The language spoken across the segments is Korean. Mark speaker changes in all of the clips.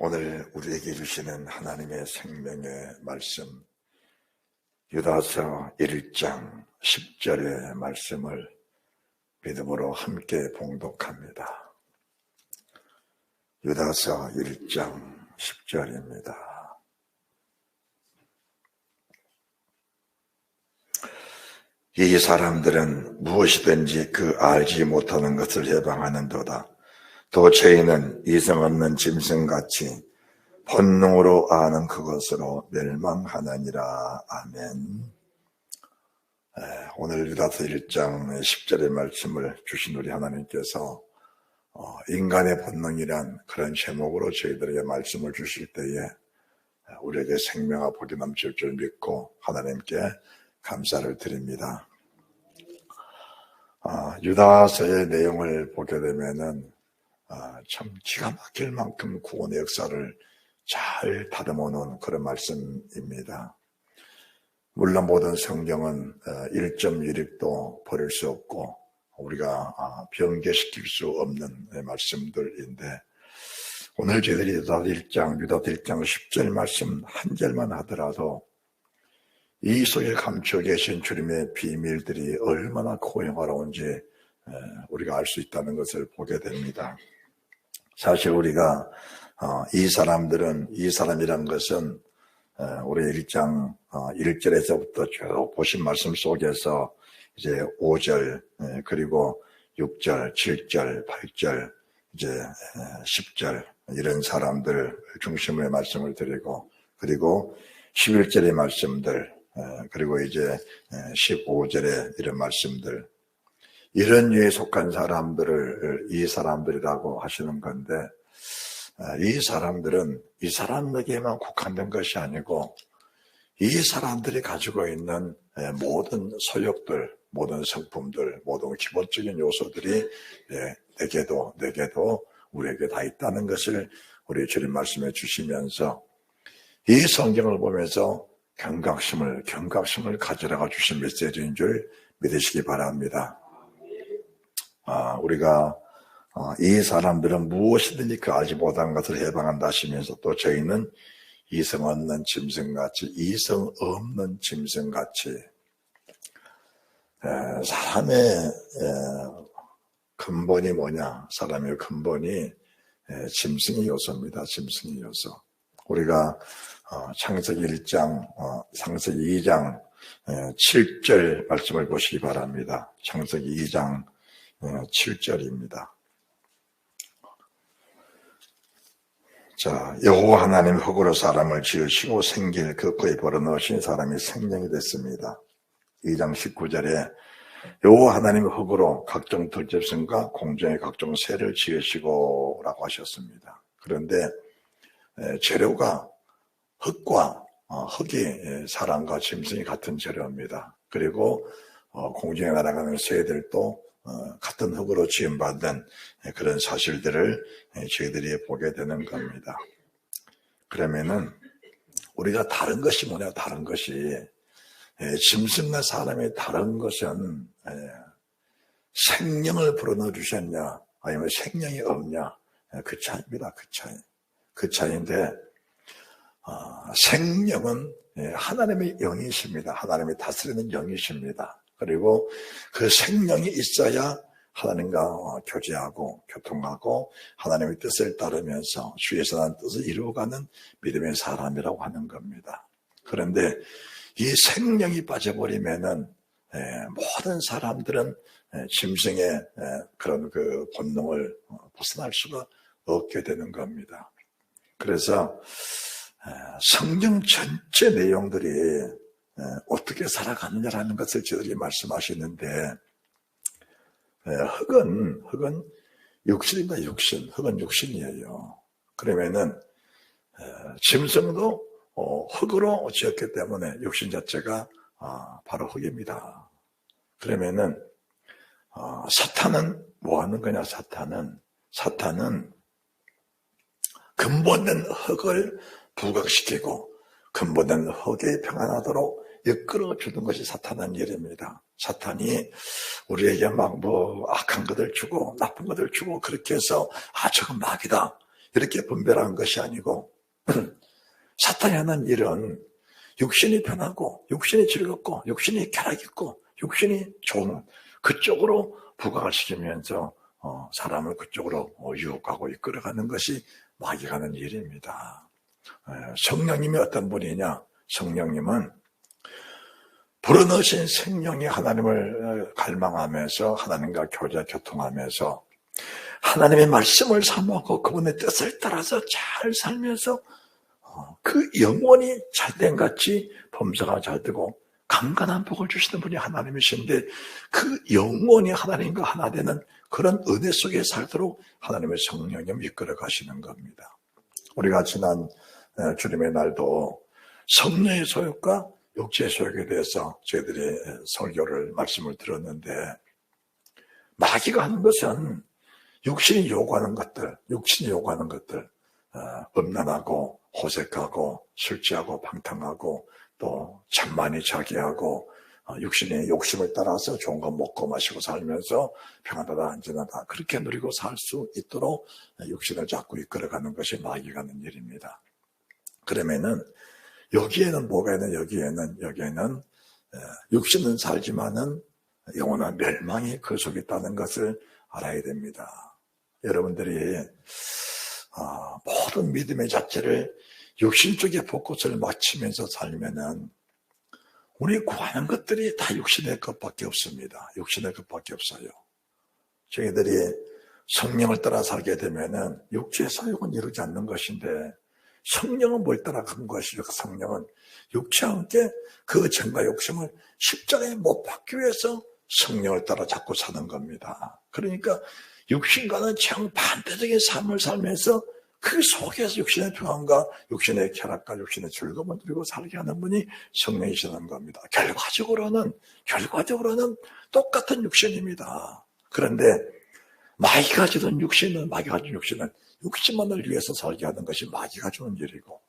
Speaker 1: 오늘 우리에게 주시는 하나님의 생명의 말씀, 유다서 1장 10절의 말씀을 믿음으로 함께 봉독합니다. 유다서 1장 10절입니다. 이 사람들은 무엇이든지 그 알지 못하는 것을 해방하는도다. 또 죄인은 이성 없는 짐승같이 본능으로 아는 그것으로 멸망하느니라. 아멘. 오늘 유다서 1장 10절의 말씀을 주신 우리 하나님께서 인간의 본능이란 그런 제목으로 저희들에게 말씀을 주실 때에 우리에게 생명과 복이 넘칠 줄 믿고 하나님께 감사를 드립니다. 유다서의 내용을 보게 되면은 참 기가 막힐 만큼 구원의 역사를 잘 다듬어 놓은 그런 말씀입니다. 물론 모든 성경은 1.1획도 버릴 수 없고 우리가 변개시킬 수 없는 말씀들인데, 오늘 저희들이 유다서 1장 10절 말씀 한 절만 하더라도 이 속에 감춰 계신 주님의 비밀들이 얼마나 고영화로운지 우리가 알 수 있다는 것을 보게 됩니다. 사실 우리가 이 사람이란 것은 우리 1장 1절에서부터 쭉 보신 말씀 속에서 이제 5절 그리고 6절, 7절, 8절, 이제 10절 이런 사람들 중심의 말씀을 드리고, 그리고 11절의 말씀들, 그리고 이제 15절의 이런 말씀들, 이런 류에 속한 사람들을 이 사람들이라고 하시는 건데, 이 사람들은 이 사람에게만 국한된 것이 아니고 이 사람들이 가지고 있는 모든 소욕들, 모든 성품들, 모든 기본적인 요소들이 내게도 우리에게 다 있다는 것을 우리 주님 말씀해 주시면서 이 성경을 보면서 경각심을 가져다가 주신 메시지인 줄 믿으시기 바랍니다. 우리가 이 사람들은 무엇이든지 그 알지 못한 것을 해방한다 하시면서 또 저희는 이성 없는 짐승같이 사람의 근본이 뭐냐? 사람의 근본이 짐승의 요소입니다. 짐승의 요소. 우리가 창세기 2장 7절 말씀을 보시기 바랍니다. 창세기 2장 7절입니다. 자, 여호와 하나님 흙으로 사람을 지으시고 생기를 그 코에 불어넣으신 사람이 생명이 됐습니다. 2장 19절에 여호와 하나님 흙으로 각종 들짐승과 공중의 각종 새를 지으시고 라고 하셨습니다. 그런데 재료가 흙이 사람과 짐승이 같은 재료입니다. 그리고 공중에 날아가는 새들도 같은 흙으로 지음받은 그런 사실들을 저희들이 보게 되는 겁니다. 그러면은 우리가 다른 것이 뭐냐? 다른 것이 짐승과 사람의 다른 것은 생명을 불어넣어 주셨냐 아니면 생명이 없냐, 그 차이입니다. 그 차이인데 생명은 하나님의 영이십니다. 하나님이 다스리는 영이십니다. 그리고 그 생명이 있어야 하나님과 교제하고 교통하고 하나님의 뜻을 따르면서 주의 선한 뜻을 이루어가는 믿음의 사람이라고 하는 겁니다. 그런데 이 생명이 빠져버리면은 모든 사람들은 짐승의 그런 그 본능을 벗어날 수가 없게 되는 겁니다. 그래서 성경 전체 내용들이 어떻게 살아가느냐라는 것을 저들이 말씀하시는데, 흙은 육신입니다. 흙은 육신이에요. 그러면은 짐승도 흙으로 지었기 때문에 육신 자체가 바로 흙입니다. 그러면은 사탄은 뭐 하는 거냐? 사탄은 근본된 흙을 부각시키고 근본된 흙이 평안하도록 이끌어 주는 것이 사탄의 일입니다. 사탄이 우리에게 막 악한 것을 주고 나쁜 것을 주고 그렇게 해서 저건 마귀다, 이렇게 분별한 것이 아니고 사탄이 하는 일은 육신이 편하고 육신이 즐겁고 육신이 쾌락있고 육신이 좋은 그쪽으로 부각을 시키면서 사람을 그쪽으로 유혹하고 이끌어가는 것이 마귀가 하는 일입니다. 성령님이 어떤 분이냐? 성령님은 불어넣으신 생명이 하나님을 갈망하면서 하나님과 교통하면서 하나님의 말씀을 사모하고 그분의 뜻을 따라서 잘 살면서 그 영혼이 잘된 같이 범사가 잘 되고 강건한 복을 주시는 분이 하나님이신데 그 영혼이 하나님과 하나 되는 그런 은혜 속에 살도록 하나님의 성령님이 이끌어 가시는 겁니다. 우리가 지난 주님의 날도 성령의 소욕과 육체의 소욕에 대해서 저희들이 설교를 말씀을 들었는데 마귀가 하는 것은 육신이 요구하는 것들 음란하고 호색하고 술 취하고 방탕하고 또 잔만히 자기하고 육신의 욕심을 따라서 좋은 거 먹고 마시고 살면서 평안하다 안전하다 그렇게 누리고 살 수 있도록 육신을 자꾸 이끌어가는 것이 마귀가 하는 일입니다. 그러면은 여기에는 뭐가 있는 여기에는 육신은 살지만은 영원한 멸망이 그 속에 있다는 것을 알아야 됩니다. 여러분들이 모든 믿음의 자체를 육신 쪽에 포커스를 맞추면서 살면은 우리 구하는 것들이 다 육신의 것밖에 없습니다. 육신의 것밖에 없어요. 저희들이 성령을 따라 살게 되면은 육체의 소욕은 이루지 않는 것인데 성령은 뭘 따라가는 것이죠? 성령은 육체와 함께 그 정과 욕심을 십자가에 못 박기 위해서 성령을 따라 자꾸 사는 겁니다. 그러니까 육신과는 정반대적인 삶을 살면서 그 속에서 육신의 평안과 육신의 쾌락과 육신의 즐거움을 누리고 살게 하는 분이 성령이시는 겁니다. 결과적으로는 똑같은 육신입니다. 그런데 마귀가 주는 육신은 육신만을 위해서 살게 하는 것이 마귀가 주는 일이고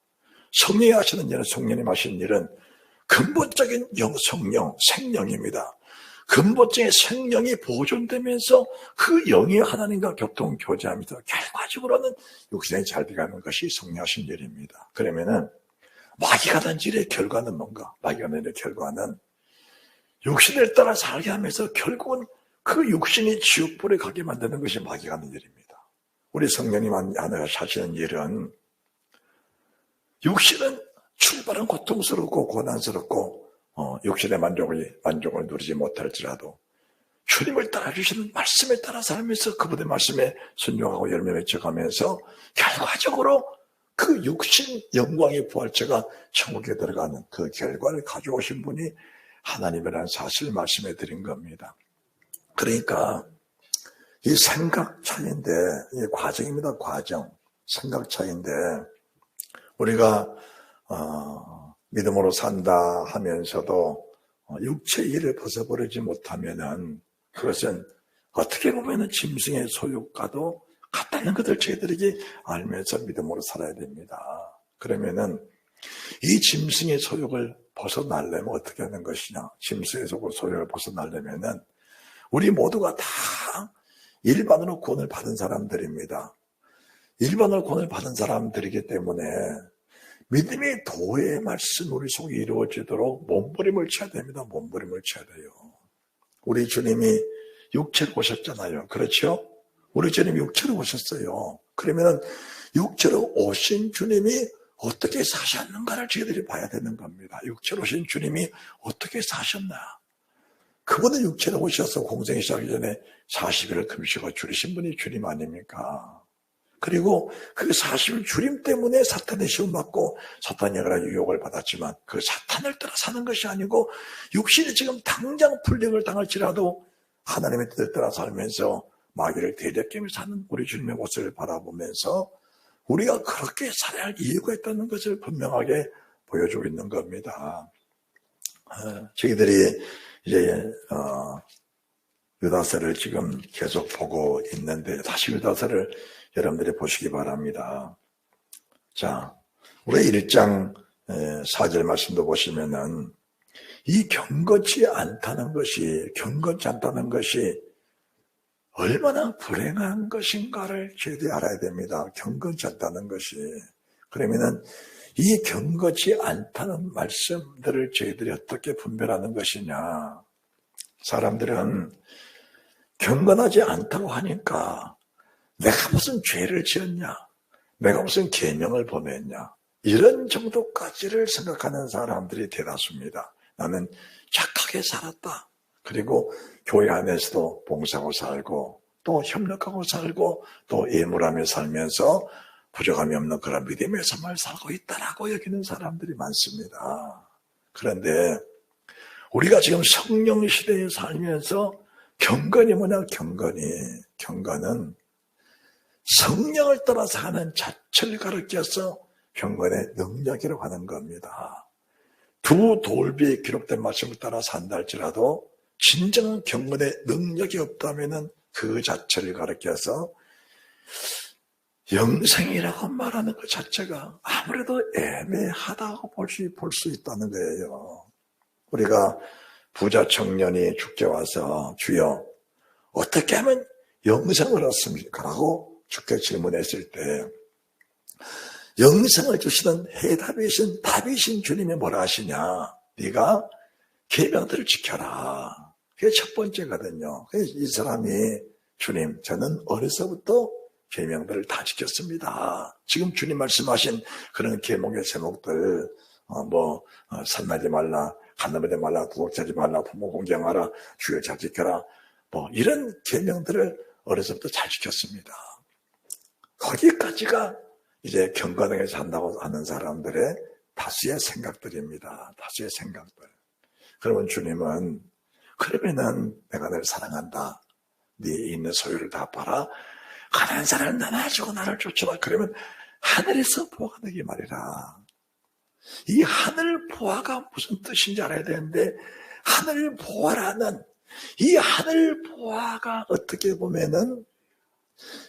Speaker 1: 성령이 하시는 일은 성령님 하시는 일은 근본적인 생명입니다. 근본적인 생명이 보존되면서 그 영이 하나님과 교통 교제하면서 결과적으로는 육신이 잘 돼가는 것이 성령 하신 일입니다. 그러면은 마귀가 하는 일의 결과는 뭔가? 마귀가 하는 일의 결과는 육신을 따라 살게 하면서 결국은 그 육신이 지옥불에 가게 만드는 것이 마귀가 하는 일입니다. 우리 성령님 하시는 일은 육신은 출발은 고통스럽고 고난스럽고 육신의 만족을 누리지 못할지라도 주님을 따라주시는 말씀에 따라 살면서 그분의 말씀에 순종하고 열매 맺혀가면서 결과적으로 그 육신 영광의 부활체가 천국에 들어가는 그 결과를 가져오신 분이 하나님이라는 사실을 말씀해 드린 겁니다. 그러니까 이 생각 차이인데 이 과정입니다. 생각 차이인데 우리가 믿음으로 산다 하면서도 육체의 일을 벗어버리지 못하면은 그것은 어떻게 보면은 짐승의 소유과도 같다는 것을 저희들에게 알면서 믿음으로 살아야 됩니다. 그러면은 이 짐승의 소욕을 벗어나려면 어떻게 하는 것이냐? 짐승의 소욕을 벗어나려면은 우리 모두가 다 일반으로 구원을 받은 사람들입니다. 일반으로 구원을 받은 사람들이기 때문에 믿음의 도의 말씀 우리 속에 이루어지도록 몸부림을 쳐야 됩니다. 몸부림을 쳐야 돼요. 우리 주님이 육체로 오셨잖아요. 그렇죠? 우리 주님이 육체로 오셨어요. 그러면 육체로 오신 주님이 어떻게 사셨는가를 저희들이 봐야 되는 겁니다. 육체로 오신 주님이 어떻게 사셨나? 그분은 육체로 오셔서 공생이 시작하기 전에 40일을 금식하고 줄이신 분이 주님 아닙니까? 그리고 그 40일 주님 때문에 사탄의 시험 받고 사탄의 유혹을 받았지만 그 사탄을 따라 사는 것이 아니고 육신이 지금 당장 불령을 당할지라도 하나님의 뜻을 따라 살면서 마귀를 대적하며 사는 우리 주님의 모습을 바라보면서 우리가 그렇게 살아야 할 이유가 있다는 것을 분명하게 보여주고 있는 겁니다. 저희들이 이제 유다서를 지금 계속 보고 있는데 다시 유다서를 여러분들이 보시기 바랍니다. 자, 우리 1장 4절 말씀도 보시면은 이 경건치 않다는 것이 얼마나 불행한 것인가를 저희들이 알아야 됩니다. 경건치 않다는 것이. 그러면은 이 경건치 않다는 말씀들을 저희들이 어떻게 분별하는 것이냐. 사람들은 경건하지 않다고 하니까 내가 무슨 죄를 지었냐, 내가 무슨 계명을 범했냐, 이런 정도까지를 생각하는 사람들이 대다수입니다. 나는 착하게 살았다. 그리고 교회 안에서도 봉사하고 살고 또 협력하고 살고 또 예물하며 살면서 부족함이 없는 그런 믿음의 삶을 살고 있다라고 여기는 사람들이 많습니다. 그런데 우리가 지금 성령 시대에 살면서 경건이 뭐냐? 경건은 성령을 따라서 하는 자체를 가르쳐서 경건의 능력이라고 하는 겁니다. 두 돌비에 기록된 말씀을 따라 산다 할지라도 진정한 경건의 능력이 없다면 그 자체를 가르쳐서 영생이라고 말하는 것 자체가 아무래도 애매하다고 볼 수 있다는 거예요. 우리가 부자 청년이 죽게 와서 주여 어떻게 하면 영생을 얻습니까? 라고 주께 질문했을 때 영생을 주시는 해답이신 답이신 주님이 뭐라 하시냐? 네가 계명들을 지켜라. 그게 첫 번째거든요. 그래서 이 사람이 주님 저는 어려서부터 계명들을 다 지켰습니다. 지금 주님 말씀하신 그런 계명의 제목들 살나지 말라, 간음하지 말라, 부곡하지 말라, 부모 공경하라, 주를 잘 지켜라, 이런 계명들을 어려서부터 잘 지켰습니다. 거기까지가 이제 경건하게 산다고 하는 사람들의 다수의 생각들입니다. 다수의 생각들. 그러면 주님은 그러면은 내가 너를 사랑한다. 네 있는 소유를 다 팔아 가난한 사람을 나눠주고 나를 쫓아와. 그러면 하늘에서 보아가 되기 말이라. 이 하늘 보아가 무슨 뜻인지 알아야 되는데 하늘 보아라는 이 하늘 보아가 어떻게 보면은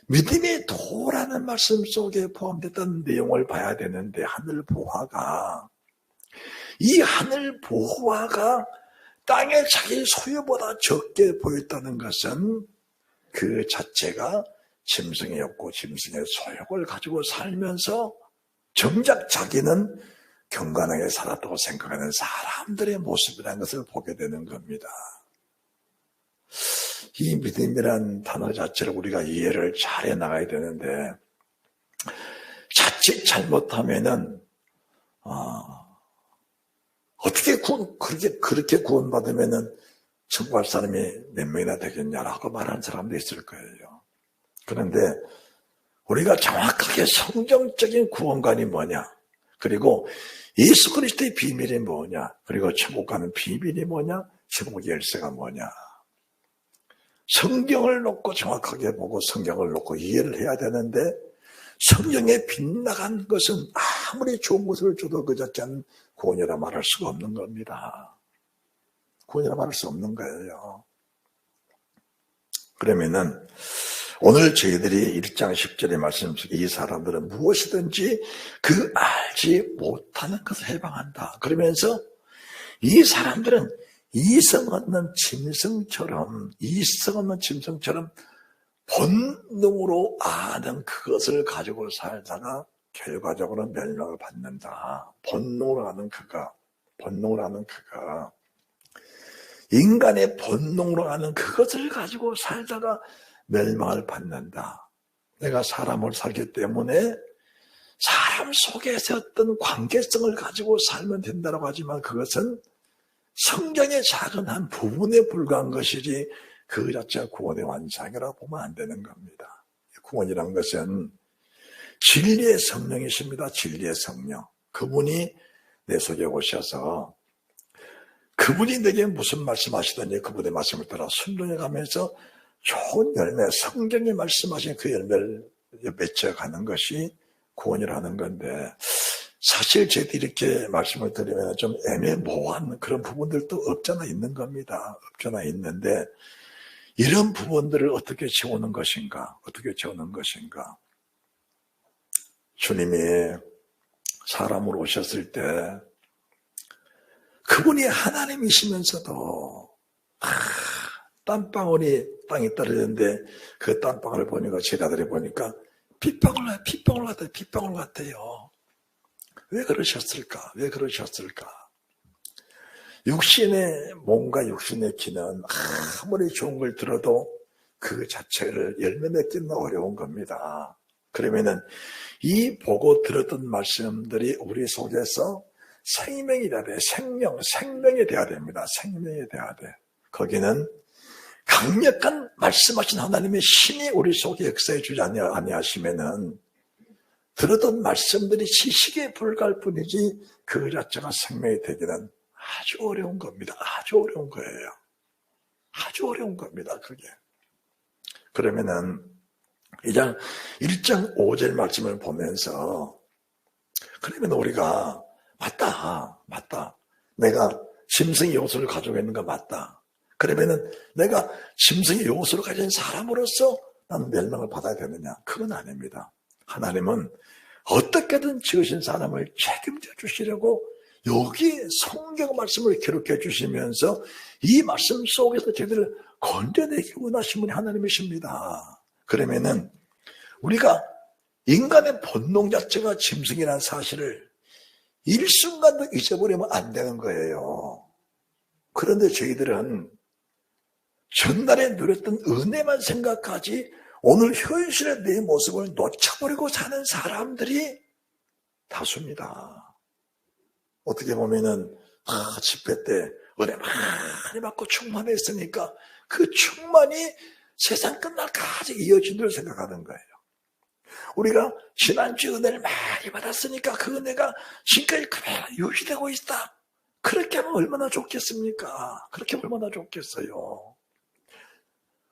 Speaker 1: 믿음의 도라는 말씀 속에 포함됐던 내용을 봐야 되는데 하늘 보아가 이 하늘 보아가 땅에 자기 소유보다 적게 보였다는 것은 그 자체가 짐승이 없고 짐승의 소욕을 가지고 살면서 정작 자기는 경건하게 살았다고 생각하는 사람들의 모습이라는 것을 보게 되는 겁니다. 이 믿음이란 단어 자체를 우리가 이해를 잘 해나가야 되는데 자칫 잘못하면은 어떻게 그렇게 구원받으면은 천국 갈 사람이 몇 명이나 되겠냐라고 말하는 사람도 있을 거예요. 그런데 우리가 정확하게 성경적인 구원관이 뭐냐, 그리고 예수 그리스도의 비밀이 뭐냐, 그리고 천국 가는 비밀이 뭐냐, 천국 열쇠가 뭐냐, 성경을 놓고 정확하게 보고 성경을 놓고 이해를 해야 되는데 성경에 빗나간 것은 아무리 좋은 것을 줘도 그 자체는 구원이라 말할 수가 없는 겁니다. 구원이라 말할 수 없는 거예요. 그러면은 오늘 저희들이 1장 10절의 말씀 속에 이 사람들은 무엇이든지 그 알지 못하는 것을 해방한다. 그러면서 이 사람들은 이성 없는 짐승처럼 본능으로 아는 그것을 가지고 살다가 결과적으로 멸망을 받는다. 본능으로 아는 그가 인간의 본능으로 아는 그것을 가지고 살다가 멸망을 받는다. 내가 사람을 살기 때문에 사람 속에서 어떤 관계성을 가지고 살면 된다고 하지만 그것은 성경의 작은 한 부분에 불과한 것이지 그 자체가 구원의 완성이라고 보면 안 되는 겁니다. 구원이란 것은 진리의 성령이십니다. 진리의 성령. 그분이 내 속에 오셔서 그분이 내게 무슨 말씀하시더니 그분의 말씀을 따라 순종해가면서 좋은 열매, 성경이 말씀하신 그 열매를 맺혀가는 것이 구원이라는 건데 사실 저희들이 이렇게 말씀을 드리면 좀 애매모호한 그런 부분들도 없잖아 있는 겁니다. 없잖아 있는데 이런 부분들을 어떻게 채우는 것인가? 주님이 사람으로 오셨을 때 그분이 하나님이시면서도 땀방울이 땅이 떨어졌는데 그 땅방울을 보니까 제자들이 보니까 핏방울 같아요. 왜 그러셨을까? 왜 그러셨을까? 육신의 몸과 육신의 기는 아무리 좋은 걸 들어도 그 자체를 열매 맺기는 어려운 겁니다. 그러면은 이 보고 들었던 말씀들이 우리 속에서 생명이 돼야 돼. 생명이 돼야 됩니다. 생명이 돼야 돼. 거기는 강력한 말씀하신 하나님의 신이 우리 속에 역사해 주지 아니하시면은 들었던 말씀들이 지식에 불과할 뿐이지 그 자체가 생명이 되기는 아주 어려운 겁니다. 아주 어려운 거예요. 아주 어려운 겁니다. 그게. 그러면은 이제 1장 5절 말씀을 보면서 그러면 우리가 맞다. 내가 짐승의 요소를 가지고 있는 거 맞다. 그러면은 내가 짐승의 요소를 가진 사람으로서 나는 멸망을 받아야 되느냐? 그건 아닙니다. 하나님은 어떻게든 지으신 사람을 책임져 주시려고 여기 성경 말씀을 기록해 주시면서 이 말씀 속에서 저희들을 건져내기 원하신 분이 하나님이십니다. 그러면은 우리가 인간의 본능 자체가 짐승이라는 사실을 일순간도 잊어버리면 안 되는 거예요. 그런데 저희들은 전날에 누렸던 은혜만 생각하지 오늘 현실의 내 모습을 놓쳐버리고 사는 사람들이 다수입니다. 어떻게 보면은 집회 때 은혜 많이 받고 충만했으니까 그 충만이 세상 끝날까지 이어진다고 생각하는 거예요. 우리가 지난주에 은혜를 많이 받았으니까 그 은혜가 지금까지 그대로 유지되고 있다. 그렇게 하면 얼마나 좋겠습니까? 그렇게 하면 얼마나 좋겠어요.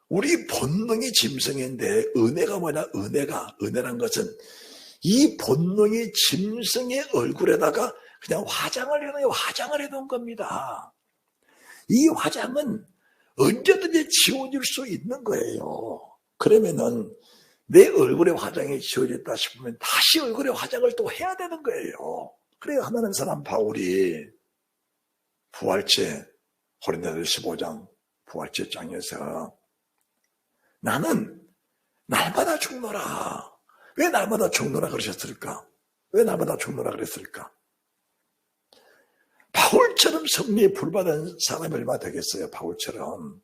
Speaker 1: 우리 본능이 짐승인데 은혜가 뭐냐? 은혜란 것은 이 본능이 짐승의 얼굴에다가 그냥 화장을 해놓은 겁니다. 이 화장은 언제든지 지워질 수 있는 거예요. 그러면은 내 얼굴에 화장이 지워졌다 싶으면 다시 얼굴에 화장을 또 해야 되는 거예요. 그래야 하나님 사람 바울이 부활체 고린도전서 15장 부활체 장에서 나는 날마다 죽노라. 왜 날마다 죽노라 그러셨을까? 왜 날마다 죽노라 그랬을까? 바울처럼 성리에 불받은 사람이 얼마나 되겠어요?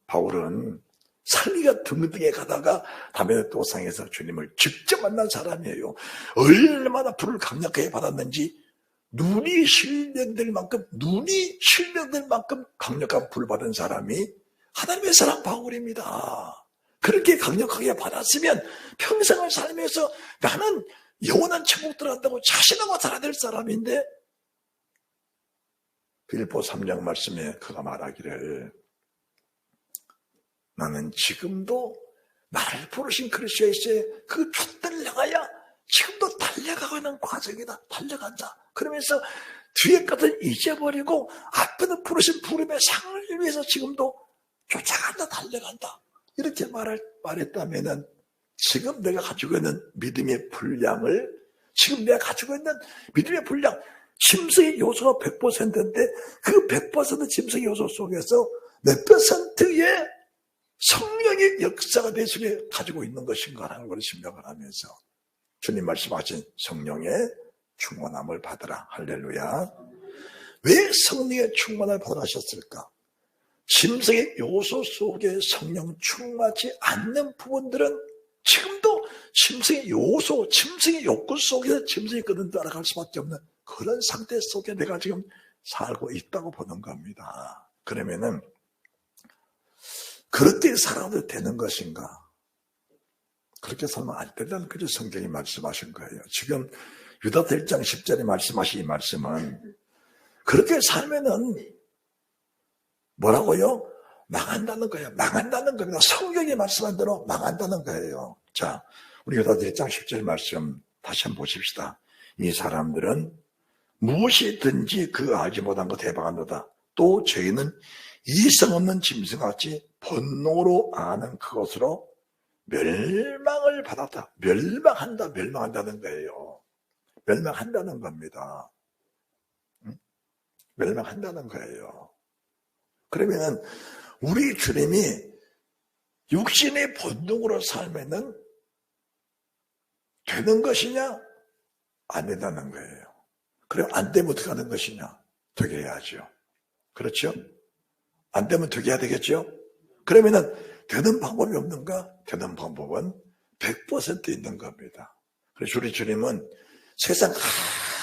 Speaker 1: 바울은 살리가 등등에 가다가 다메섹도상에서 주님을 직접 만난 사람이에요. 얼마나 불을 강력하게 받았는지 눈이 실명될 만큼 강력한 불을 받은 사람이 하나님의 사람 바울입니다. 그렇게 강력하게 받았으면 평생을 살면서 나는 영원한 천국 들어간다고 자신하고 살아야 될 사람인데 빌립보 3장 말씀에 그가 말하기를 나는 지금도 나를 부르신 그리스도 예수의 그 촛대를 향하여 지금도 달려가고 있는 과정이다. 달려간다. 그러면서 뒤에 것은 잊어버리고 앞에는 부르신 부름의 상을 위해서 지금도 쫓아간다. 달려간다. 이렇게 말했다면은 지금 내가 가지고 있는 믿음의 분량을 짐승의 요소가 100%인데 그 100% 짐승의 요소 속에서 몇 %의 성령의 역사가 내 속에 가지고 있는 것인가 하는 것을 생각을 하면서 주님 말씀하신 성령의 충만함을 받으라. 할렐루야. 왜 성령의 충만함을 받으라 하셨을까? 짐승의 요소 속에 성령 충만하지 않는 부분들은 지금도 짐승의 요소, 짐승의 욕구 속에서 짐승의 끄는 따라갈 수밖에 없는 그런 상태 속에 내가 지금 살고 있다고 보는 겁니다. 그러면은 그렇게 살아도 되는 것인가? 그렇게 살면 안 된다는 그저 성경이 말씀하신 거예요. 지금 유다서 1장 10절에 말씀하신 이 말씀은 그렇게 살면은 뭐라고요? 망한다는 거예요. 망한다는 겁니다. 성경이 말씀한 대로 망한다는 거예요. 자, 우리 유다서 1장 10절 말씀 다시 한번 보십시다. 이 사람들은 무엇이든지 그 알지 못한 것 대박한도다. 또 저희는 이성 없는 짐승같이 본능으로 아는 그것으로 멸망을 받았다. 멸망한다는 거예요. 멸망한다는 겁니다. 멸망한다는 거예요. 그러면은 우리 주님이 육신의 본능으로 살면은 되는 것이냐? 안 된다는 거예요. 그럼 안 되면 어떻게 하는 것이냐? 되게 해야죠. 그렇죠? 안 되면 되게 해야 되겠죠? 그러면은 되는 방법이 없는가? 되는 방법은 100% 있는 겁니다. 그래서 우리 주님은 세상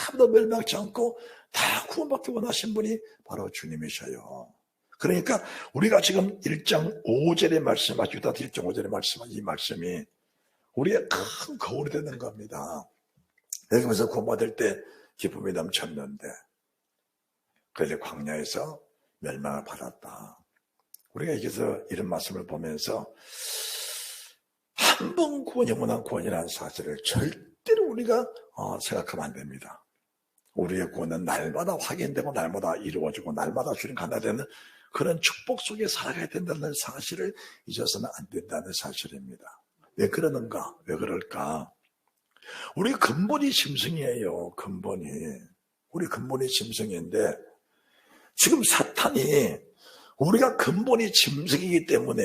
Speaker 1: 아무도 멸망치 않고 다 구원받기 원하신 분이 바로 주님이셔요. 그러니까 우리가 지금 1장 5절에 말씀하신 유다서 1장 5절에 말씀하신 이 말씀이 우리의 큰 거울이 되는 겁니다. 여기면서 구원받을 때 기쁨이 넘쳤는데 그래서 광야에서 멸망을 받았다. 우리가 여기서 이런 말씀을 보면서 한 번 구원, 영원한 구원이라는 사실을 절대로 우리가 생각하면 안 됩니다. 우리의 구원은 날마다 확인되고 날마다 이루어지고 날마다 주님 가나되는 그런 축복 속에 살아가야 된다는 사실을 잊어서는 안 된다는 사실입니다. 왜 그러는가? 왜 그럴까? 우리 근본이 짐승이에요. 근본이. 우리 근본이 짐승인데 지금 사탄이 우리가 근본이 짐승이기 때문에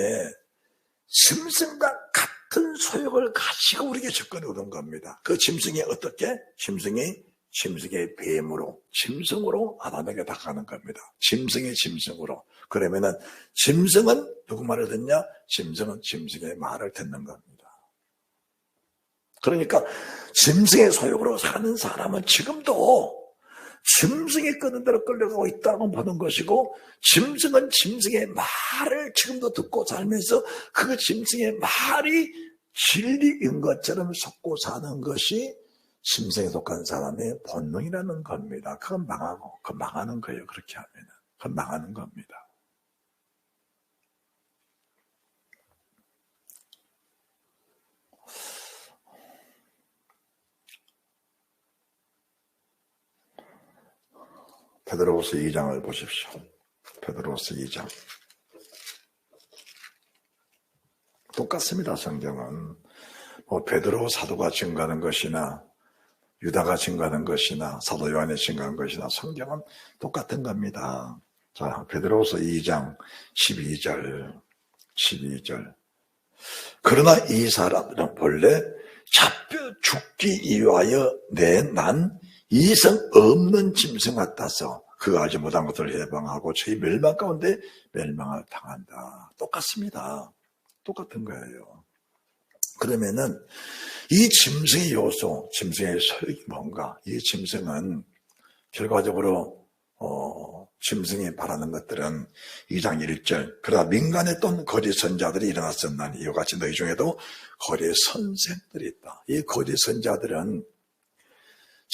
Speaker 1: 짐승과 같은 소욕을 가지고 우리에게 접근해 오는 겁니다. 그 짐승이 어떻게? 짐승의 뱀으로, 짐승으로 아담에게 다가가는 겁니다. 짐승의 짐승으로. 그러면은 짐승은 누구 말을 듣냐? 짐승은 짐승의 말을 듣는 겁니다. 그러니까 짐승의 소욕으로 사는 사람은 지금도 짐승이 끄는 대로 끌려가고 있다고 보는 것이고 짐승은 짐승의 말을 지금도 듣고 살면서 그 짐승의 말이 진리인 것처럼 속고 사는 것이 짐승에 속한 사람의 본능이라는 겁니다. 그건 망하는 거예요. 그렇게 하면 그건 망하는 겁니다. 베드로후서 2장을 보십시오. 베드로후서 2장. 똑같습니다. 성경은. 베드로 사도가 증거하는 것이나 유다가 증거하는 것이나 사도 요한이 증거하는 것이나 성경은 똑같은 겁니다. 자, 베드로후서 2장 12절. 그러나 이 사람들은 본래 잡혀 죽기 위하여 난 이성 없는 짐승 같아서 그가 하지 못한 것을 해방하고 저희 멸망 가운데 멸망을 당한다. 똑같습니다. 똑같은 거예요. 그러면은 이 짐승의 요소, 짐승의 소욕이 뭔가? 이 짐승은 결과적으로 짐승이 바라는 것들은 2장 1절 그러나 민간에 떤 거짓 선자들이 일어났었나니 이와 같이 너희 중에도 거짓 선생들이 있다. 이 거짓 선자들은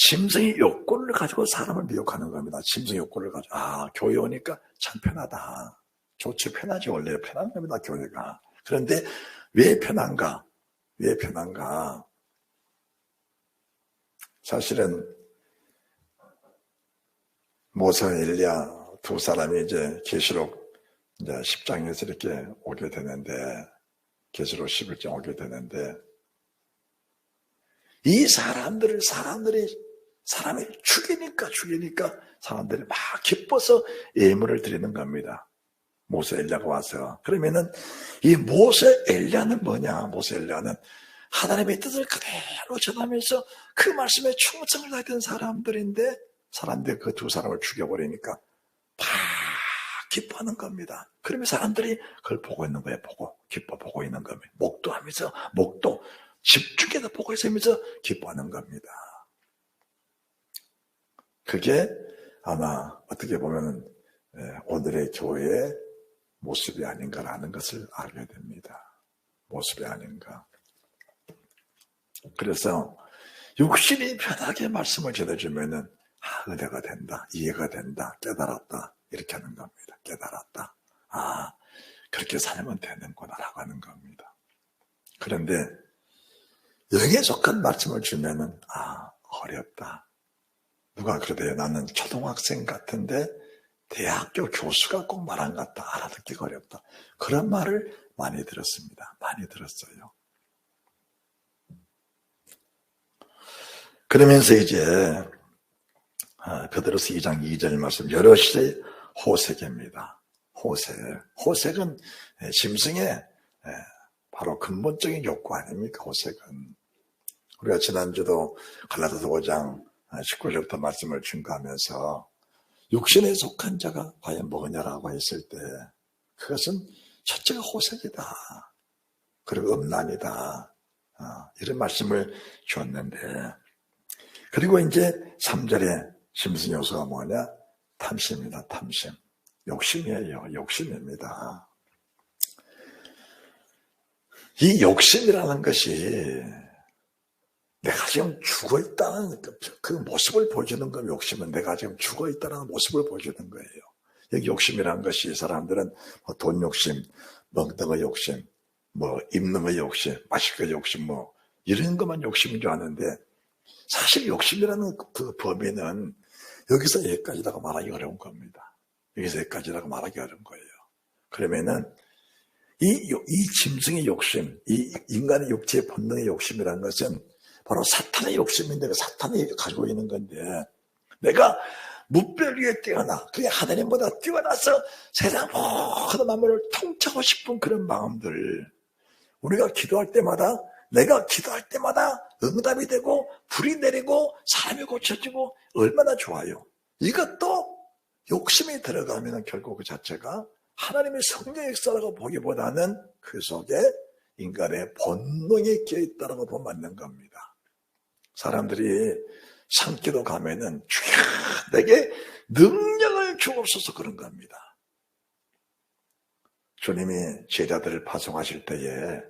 Speaker 1: 짐승의 욕구를 가지고 사람을 미혹하는 겁니다. 짐승의 욕구를 가지고 교회 오니까 참 편하다. 좋지, 편하지. 원래 편한 겁니다. 교회가. 그런데 왜 편한가? 사실은 모세와 엘리야 두 사람이 이제 계시록 이제 10장에서 이렇게 오게 되는데 계시록 11장 오게 되는데 이 사람이 죽이니까 사람들이 막 기뻐서 예물을 드리는 겁니다. 모세 엘리야가 와서. 그러면은 이 모세 엘리야는 뭐냐? 모세 엘리야는 하나님의 뜻을 그대로 전하면서 그 말씀에 충성을 다했던 사람들인데 사람들이 그 두 사람을 죽여버리니까 막 기뻐하는 겁니다. 그러면 사람들이 그걸 보고 있는 거예요. 보고 있는 겁니다. 목도하면서 집중해서 보고 있으면서 기뻐하는 겁니다. 그게 아마 어떻게 보면 오늘의 교회의 모습이 아닌가라는 것을 알게 됩니다. 모습이 아닌가. 그래서 육신이 편하게 말씀을 전해주면은 은혜가 된다, 이해가 된다, 깨달았다 이렇게 하는 겁니다. 깨달았다. 그렇게 살면 되는구나 라고 하는 겁니다. 그런데 영에 속한 말씀을 주면은 어렵다. 누가 그러대요. 나는 초등학생 같은데 대학교 교수가 꼭 말한 것 같다. 알아듣기가 어렵다. 그런 말을 많이 들었습니다. 많이 들었어요. 그러면서 이제 베드로서 2장 2절 말씀 여러 시대의 호색입니다. 호색은 짐승의 바로 근본적인 욕구 아닙니까? 호색은. 우리가 지난주도 갈라디아서 5장 19절부터 말씀을 증거하면서 육신에 속한 자가 과연 뭐냐라고 했을 때 그것은 첫째가 호색이다. 그리고 음란이다. 이런 말씀을 주었는데, 그리고 이제 3절에 심슨 요소가 뭐냐? 탐심이다. 탐심. 욕심이에요. 욕심입니다. 이 욕심이라는 것이 내가 지금 죽어있다는 그 모습을 보여주는 거. 욕심은 내가 지금 죽어있다는 모습을 보여주는 거예요. 여기 욕심이라는 것이 사람들은 돈 욕심, 먹는 거 욕심, 입는 거 욕심, 마실 거 욕심, 이런 것만 욕심인 줄 아는데, 사실 욕심이라는 그 범위는 여기서 여기까지라고 말하기 어려운 겁니다. 여기서 여기까지라고 말하기 어려운 거예요. 그러면은 이 짐승의 욕심, 이 인간의 육체의 본능의 욕심이라는 것은 바로 사탄의 욕심인데, 사탄이 가지고 있는 건데, 내가 무별 위에 뛰어나, 그게 하나님보다 뛰어나서 세상 모든 만물을 통치하고 싶은 그런 마음들, 우리가 기도할 때마다, 내가 기도할 때마다 응답이 되고 불이 내리고 사람이 고쳐지고 얼마나 좋아요. 이것도 욕심이 들어가면 결국 그 자체가 하나님의 성령의 역사라고 보기보다는 그 속에 인간의 본능이 껴있다라고 보면 맞는 겁니다. 사람들이 산기도 가면은 주여 내게 능력을 주옵소서 그런 겁니다. 주님이 제자들을 파송하실 때에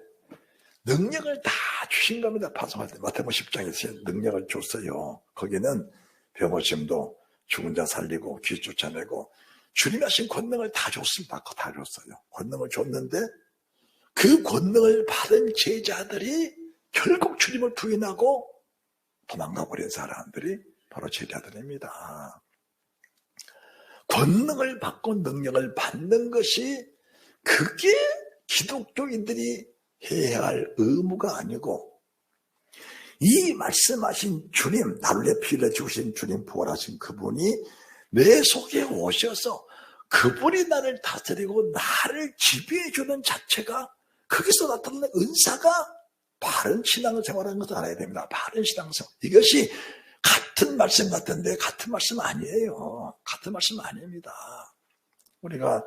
Speaker 1: 능력을 다 주신 겁니다. 파송할 때 마태복음 10장에서 능력을 줬어요. 거기는 병고침도 죽은 자 살리고 귀 쫓아내고 주님이 하신 권능을 다 줬습니다. 다 줬어요. 권능을 줬는데 그 권능을 받은 제자들이 결국 주님을 부인하고 도망가 버린 사람들이 바로 제자들입니다. 권능을 받고 능력을 받는 것이 그게 기독교인들이 해야 할 의무가 아니고, 이 말씀하신 주님, 나를 위해 피 흘려 죽으신 주님, 부활하신 그분이 내 속에 오셔서 그분이 나를 다스리고 나를 지배해 주는 자체가, 거기서 나타나는 은사가 바른 신앙생활하는 것을 알아야 됩니다. 바른 신앙생활. 이것이 같은 말씀 같은데 같은 말씀 아니에요. 같은 말씀 아닙니다. 우리가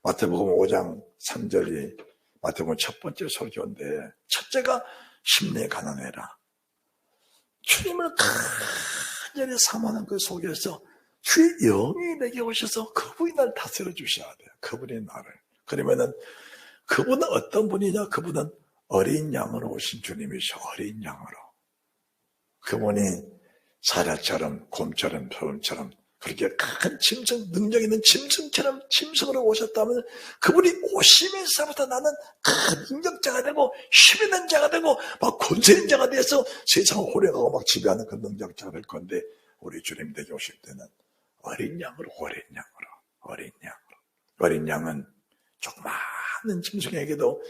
Speaker 1: 마태복음 5장 3절이 마태복음 첫 번째 설교인데, 첫째가 심령에 가난해라. 주님을 간절히 사모하는 그 속에서 주의 영이 내게 오셔서 그분이 나를 다스려 주셔야 돼요. 그분이 나를. 그러면은 그분은 어떤 분이냐? 그분은 어린 양으로 오신 주님이셔. 어린 양으로. 그분이 사자처럼 곰처럼 소음처럼 그렇게 큰 짐승, 능력 있는 짐승처럼 짐승으로 오셨다면 그분이 오시면서부터 나는 큰 능력자가 되고 힘 있는 자가 되고 막 권세 있는 자가 돼서 세상을 호령하고 막 지배하는 그 능력자가 될 건데, 우리 주님 댁에 오실 때는 어린 양으로. 어린 양은 조그마한 짐승에게도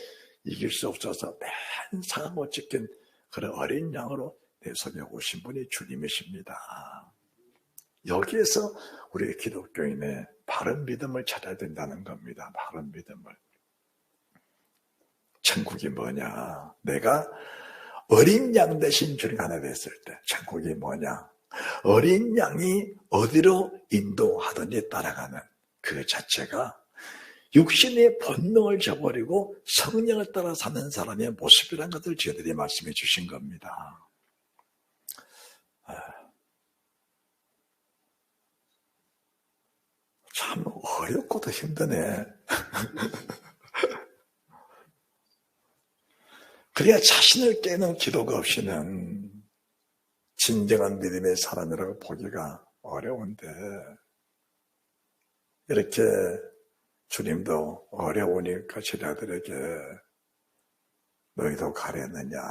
Speaker 1: 이길 수 없어서 맨 상하고 찢긴 그런 어린 양으로 내 손에 오신 분이 주님이십니다. 여기에서 우리 기독교인의 바른 믿음을 찾아야 된다는 겁니다. 바른 믿음을. 천국이 뭐냐? 내가 어린 양 대신 주님 하나 됐을 때 천국이 뭐냐? 어린 양이 어디로 인도하든지 따라가는 그 자체가 육신의 본능을 저버리고 성령을 따라 사는 사람의 모습이라는 것을 저희들이 말씀해 주신 겁니다. 참 어렵고도 힘드네. 그래야 자신을 깨는 기도가 없이는 진정한 믿음의 사람이라고 보기가 어려운데, 이렇게 주님도 어려우니까 제자들에게 너희도 가려느냐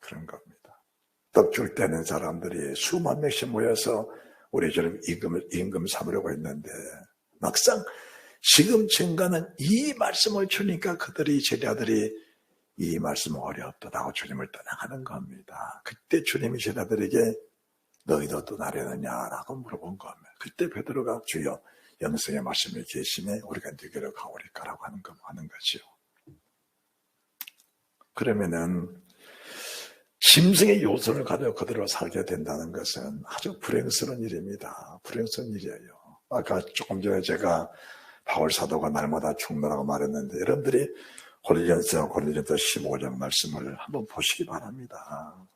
Speaker 1: 그런 겁니다. 떡 줄 때는 사람들이 수만 명씩 모여서 우리처럼 임금 삼으려고 했는데, 막상 지금 증가는 이 말씀을 주니까 그들이 제자들이 이 말씀은 어렵다고 주님을 떠나가는 겁니다. 그때 주님이 제자들에게 너희도 떠나려느냐라고 물어본 겁니다. 그때 베드로가 주여 영생의 말씀이 계시네 우리가 너희로 가오리까라고 하는 거죠. 그러면은 짐승의 요소를 가지고 그대로 살게 된다는 것은 아주 불행스러운 일입니다. 불행스러운 일이에요. 아까 조금 전에 제가 바울 사도가 날마다 죽노라고 말했는데 여러분들이 고린도전서 15장 말씀을 한번 보시기 바랍니다.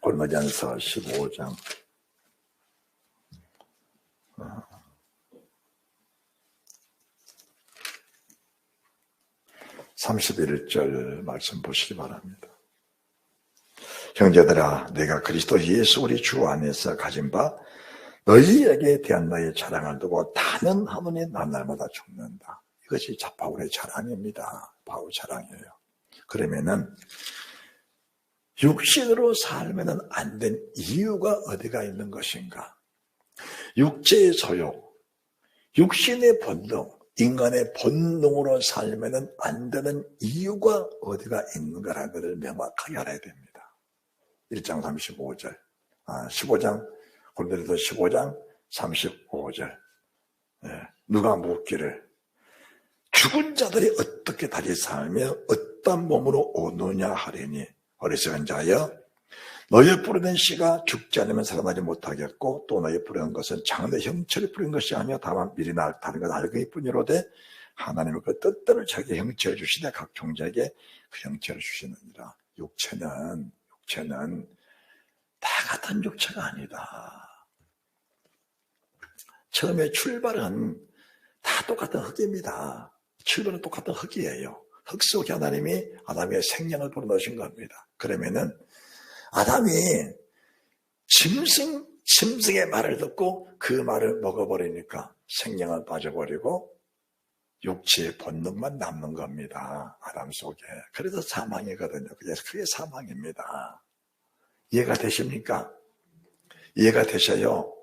Speaker 1: 고린도전서 15장 31절 말씀 보시기 바랍니다. 형제들아, 내가 그리스도 예수 우리 주 안에서 가진 바 너희에게 대한 나의 자랑을 두고 단언하노니 난 날마다 죽는다. 이것이 바울의 자랑입니다. 바울 자랑이에요. 그러면은 육신으로 살면은 안 된 이유가 어디가 있는 것인가? 육체의 소욕, 육신의 본능, 인간의 본능으로 살면은 안 되는 이유가 어디가 있는가라는 것을 명확하게 알아야 됩니다. 1장 35절, 15장, 고린도전서 15장 35절. 누가 묻기를 죽은 자들이 어떻게 다시 살며 어떤 몸으로 오느냐 하리니 어리석은 자여 너의 뿌리는 씨가 죽지 않으면 살아나지 못하겠고 또 너의 뿌리는 것은 장래 형체를 뿌린 것이 아니요 다만 미리 다른 것 알거니 뿐이로되 하나님은 그 뜻대로 자기 형체를 주시되 각 종자에게 그 형체를 주시느니라. 육체는 다 같은 육체가 아니다. 처음에 출발은 다 똑같은 흙입니다. 출발은 똑같은 흙이에요. 흙 속에 하나님이 아담의 생명을 불어넣으신 겁니다. 그러면은 아담이 짐승의 말을 듣고 그 말을 먹어버리니까 생명은 빠져버리고 육체의 본능만 남는 겁니다. 아담 속에. 그래서 사망이거든요. 그게 사망입니다. 이해가 되십니까? 이해가 되셔요?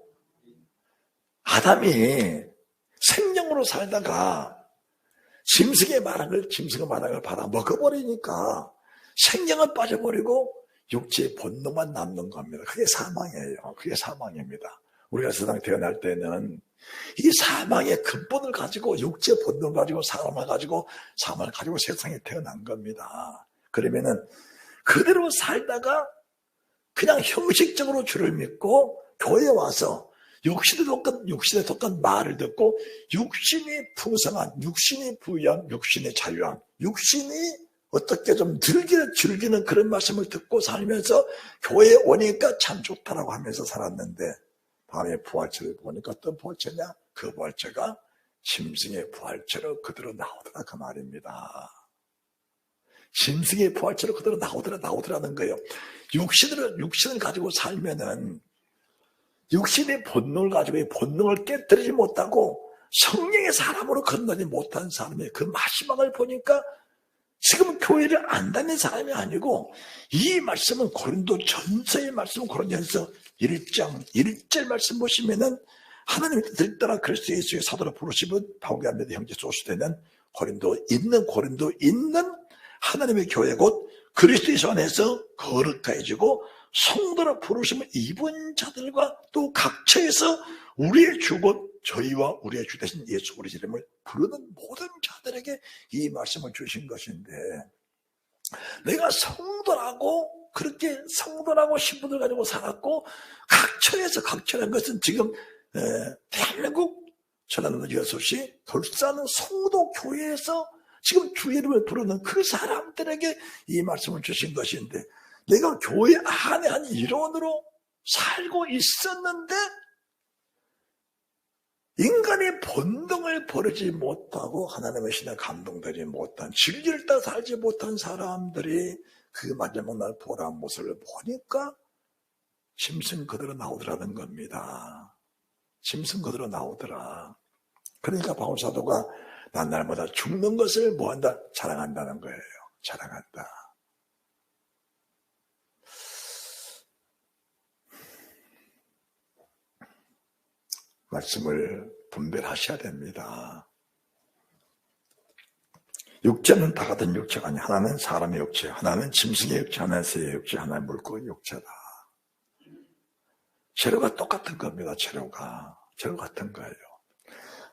Speaker 1: 아담이 생명으로 살다가 짐승의 마당을 받아 먹어버리니까 생명은 빠져버리고 육체의 본능만 남는 겁니다. 그게 사망이에요. 그게 사망입니다. 우리가 세상에 태어날 때는 이 사망의 근본을 가지고 육체의 본능을 가지고 사람을 가지고 세상에 태어난 겁니다. 그러면은 그대로 살다가 그냥 형식적으로 주를 믿고 교회에 와서 육신에 독한 말을 듣고 육신이 풍성한, 육신이 부유한, 육신의 자유함, 육신이 어떻게 좀 즐기는 그런 말씀을 듣고 살면서 교회에 오니까 참 좋다라고 하면서 살았는데 다음에 부활체를 보니까 어떤 부활체냐? 그 부활체가 짐승의 부활체로 그대로 나오더라 그 말입니다. 짐승의 부활체로 그대로 나오더라는 거예요. 육신을 가지고 살면은 육신의 본능을 가지고 이 본능을 깨뜨리지 못하고 성령의 사람으로 건너지 못한 사람의 그 마지막을 보니까 지금 교회를 안 다니는 사람이 아니고 이 말씀은 고린도 전서의 말씀은 고린도전서 1장 1절 말씀 보시면은 하나님의 뜻을 따라 그리스도 예수의 사도로 부르시면 바울과 형제 소수되는 고린도 있는 하나님의 교회 곧 그리스도 예수 안에서 거룩해지고 성도로 부르심을 입은 자들과 또 각처에서 우리의 주곧 저희와 우리의 주 대신 예수 그리스도의 이름을 부르는 모든 자들에게 이 말씀을 주신 것인데 내가 성도라고 그렇게 성도라고 신분을 가지고 살았고 각처라는 것은 지금 대한민국 전라도 여섯시 돌산 성도 교회에서 지금 주 이름을 부르는 그 사람들에게 이 말씀을 주신 것인데 내가 교회 안에 한 일원으로 살고 있었는데 인간의 본능을 버리지 못하고 하나님의 신에 감동되지 못한 진리를 따라 살지 못한 사람들이 그 마지막 날 보란 모습을 보니까 짐승 그대로 나오더라는 겁니다. 짐승 그대로 나오더라. 그러니까 바울 사도가 난 날마다 죽는 것을 뭐한다? 자랑한다는 거예요. 자랑한다. 말씀을 분별하셔야 됩니다. 육체는 다 같은 육체가 아니야. 하나는 사람의 육체, 하나는 짐승의 육체, 하나는 새의 육체, 하나는 물고기 육체다. 재료가 똑같은 겁니다. 재료가 같은 거예요.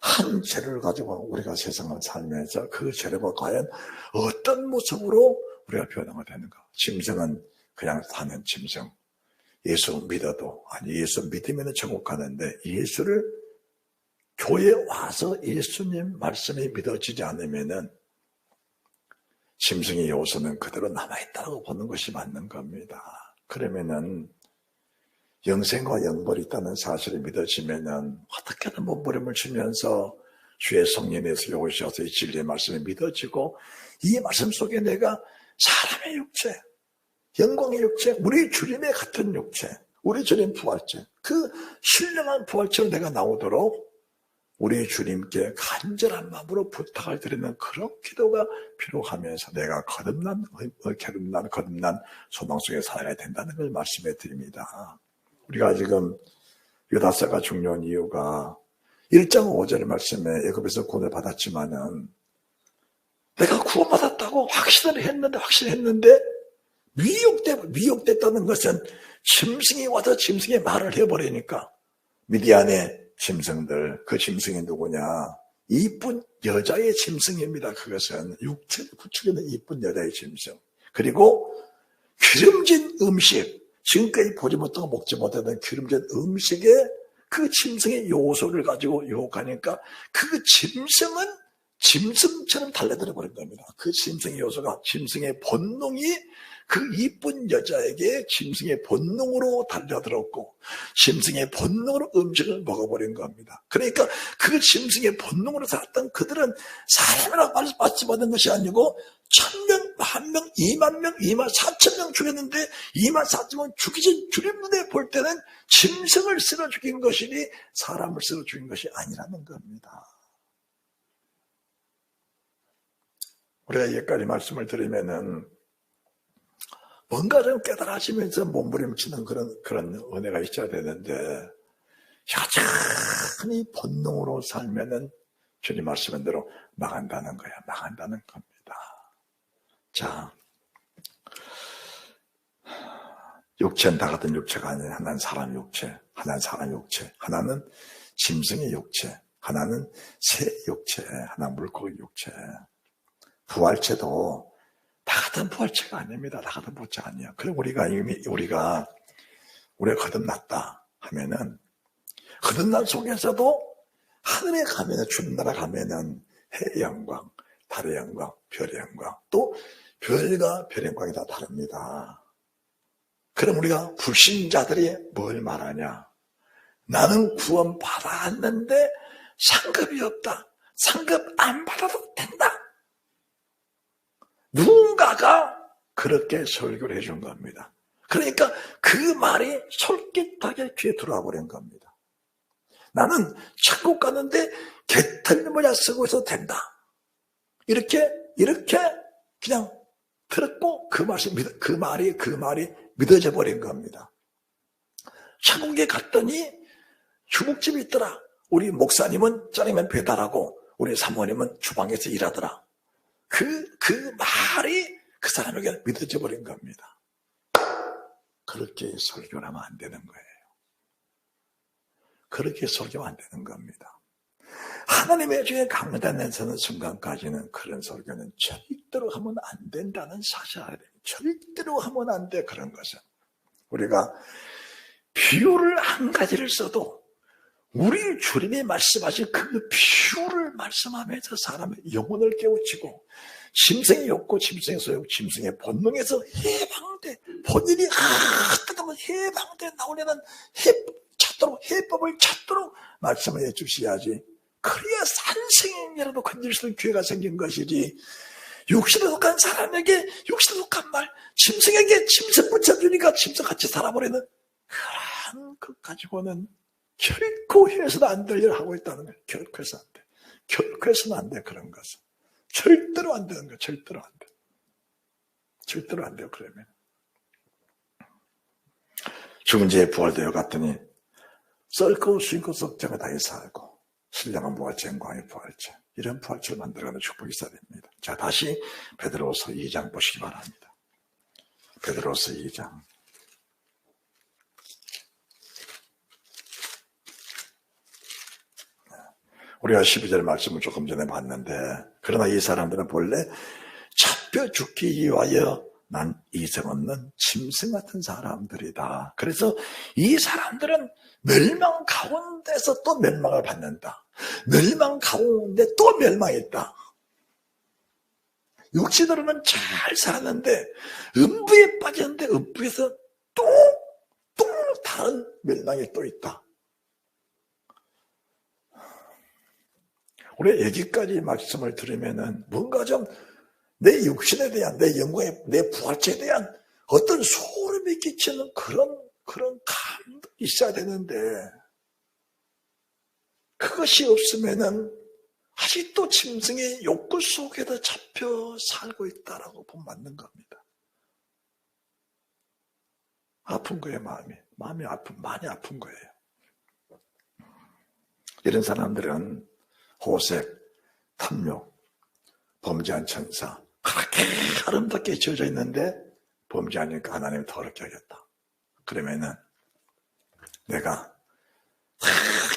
Speaker 1: 한 재료를 가지고 우리가 세상을 살면서 그 재료가 과연 어떤 모습으로 우리가 변화가 되는가? 짐승은 그냥 사는 짐승. 예수 믿어도, 아니 예수 믿으면 천국 가는데 예수를 교회에 와서 예수님 말씀이 믿어지지 않으면은 짐승의 요소는 그대로 남아있다고 보는 것이 맞는 겁니다. 그러면은 영생과 영벌이 있다는 사실이 믿어지면은 어떻게든 몸부림을 치면서 주의 성령에서 오셔서 이 진리의 말씀이 믿어지고 이 말씀 속에 내가 사람의 육체, 영광의 육체, 우리 주님의 같은 육체, 우리 주님 부활체, 그 신령한 부활체로 내가 나오도록 우리 주님께 간절한 마음으로 부탁을 드리는 그런 기도가 필요하면서 내가 거듭난 소망 속에 살아야 된다는 걸 말씀해 드립니다. 우리가 지금 유다서가 중요한 이유가 1장 5절 말씀에 애굽에서 구원을 받았지만은 내가 구원받았다고 확신했는데 미혹됐다는 것은 짐승이 와서 짐승의 말을 해버리니까 미디안의 짐승들, 그 짐승이 누구냐? 이쁜 여자의 짐승입니다. 그것은 육체를 부추기는 이쁜 여자의 짐승. 그리고 기름진 음식, 지금까지 보지 못하고 먹지 못하던 기름진 음식에 그 짐승의 요소를 가지고 유혹하니까 그 짐승은 짐승처럼 달려들어 버린 겁니다. 그 짐승의 요소가 짐승의 본능이 그 이쁜 여자에게 짐승의 본능으로 달려들었고 짐승의 본능으로 음식을 먹어버린 겁니다. 그러니까 그 짐승의 본능으로 살았던 그들은 사람이라고 말씀 받은 것이 아니고 1000명, 10,000명, 20,000명, 24,000명 죽였는데 24,000명 죽이신 주님 눈에 볼 때는 짐승을 쓸어 죽인 것이니 사람을 쓸어 죽인 것이 아니라는 겁니다. 우리가 여기까지 말씀을 드리면은 뭔가 좀 깨달아지면서 몸부림치는 그런 은혜가 있어야 되는데 여전히 본능으로 살면은 주님 말씀한 대로 망한다는 거야. 망한다는 겁니다. 자, 육체는 다 같은 육체가 아니라 하나는 사람 육체, 하나는 사람 육체, 하나는 짐승의 육체, 하나는 새 육체, 하나는 물고기 육체. 부활체도 다 같은 부활체가 아닙니다. 다 같은 부활체가 아니야. 그럼 우리가 거듭났다 하면은 거듭난 속에서도 하늘에 가면은 주님 나라 가면은 해의 영광, 달의 영광, 별의 영광, 또 별과 별의 영광이 다 다릅니다. 그럼 우리가 불신자들이 뭘 말하냐? 나는 구원 받았는데 상급이 없다. 상급 안 받아도 된다. 누군가가 그렇게 설교를 해준 겁니다. 그러니까 그 말이 솔깃하게 귀에 들어와 버린 겁니다. 나는 천국 가는데 개털 모자 쓰고 있어도 된다. 이렇게 그냥 들었고 그 말이 믿어져 버린 겁니다. 천국에 갔더니 중국집이 있더라. 우리 목사님은 짜장면 배달하고 우리 사모님은 주방에서 일하더라. 그 말이 그 사람에게 믿어져 버린 겁니다. 그렇게 설교를 하면 안 되는 거예요. 그렇게 설교하면 안 되는 겁니다. 하나님의 죄에 강단에 서는 순간까지는 그런 설교는 절대로 하면 안 된다는 사실을 알아야 됩니다. 절대로 하면 안 돼, 그런 것은. 우리가 비유를 한 가지를 써도 우리 주님이 말씀하신 그 비유를 말씀하면서 사람의 영혼을 깨우치고 짐승의 욕구, 짐승의 소욕, 짐승의 본능에서 해방돼 본인이 뜨거운 해방돼 나오려는 해법을 찾도록 말씀을 해주셔야지. 그래야 산생이라도 건질 수 있는 기회가 생긴 것이지. 육신에 속한 사람에게 육신에 속한 말, 짐승에게 짐승 붙여주니까 짐승같이 살아버리는 그런 것 가지고는 결코 해서는 안 될 일을 하고 있다는 거예요. 결코 해서는 안 돼. 결코 해서는 안 돼, 그런 것은. 절대로 안 되는 거예요. 절대로 안 돼. 절대로 안 돼요, 그러면. 죽은 자의 부활되어 갔더니 썰고 쉰고 썩장을 다해 살고 신령한 부활체, 영광의 부활체, 이런 부활체를 만들어가는 축복이 있어야 됩니다. 자, 다시 베드로서 2장 보시기 바랍니다. 베드로서 2장. 우리가 12절 말씀을 조금 전에 봤는데, 그러나 이 사람들은 본래 잡혀 죽기 위하여 난 이성 없는 짐승 같은 사람들이다. 그래서 이 사람들은 멸망 가운데서 또 멸망을 받는다. 멸망 가운데 또 멸망했다. 육신으로는 잘 살았는데 음부에 빠졌는데 음부에서 또 다른 멸망이 또 있다. 우리 여기까지 말씀을 들으면은 뭔가 좀 내 육신에 대한, 내 영광에, 내 부활체에 대한 어떤 소름이 끼치는 그런 감동이 있어야 되는데, 그것이 없으면은 아직도 짐승의 욕구 속에다 잡혀 살고 있다라고 보면 맞는 겁니다. 아픈 거예요, 마음이. 많이 아픈 거예요. 이런 사람들은 호색, 탐욕, 범죄한 천사, 그렇게 아름답게 지어져 있는데 범죄하니까 하나님이 더럽게 하겠다. 그러면은 내가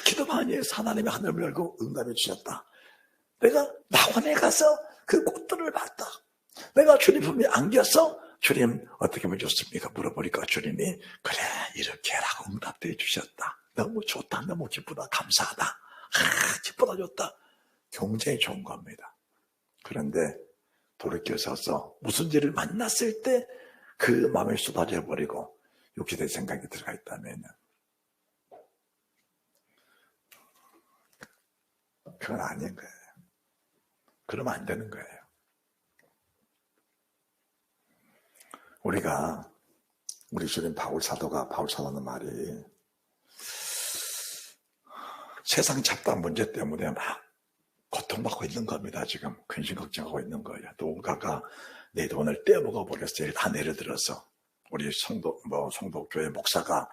Speaker 1: 기도 많이 해서 하나님이 하늘을 열고 응답해 주셨다. 내가 낙원에 가서 그 꽃들을 봤다. 내가 주님 품에 안겨서 주님 어떻게 하면 좋습니까? 물어보니까 주님이 그래 이렇게 하라고 응답해 주셨다. 너무 좋다. 너무 기쁘다. 감사하다. 기쁘다 좋다. 굉장히 좋은 겁니다. 그런데 돌이켜서서 무슨 죄를 만났을 때 그 마음이 쏟아져 버리고 육신의 생각이 들어가 있다면 그건 아닌 거예요. 그러면 안 되는 거예요. 우리 주님 바울 사도는 말이 세상 잡다한 문제 때문에 막 고통받고 있는 겁니다. 지금 근심 걱정하고 있는 거예요. 누군가가 내 돈을 떼어먹어 버렸어요. 다 내려들어서 우리 성도교회 목사가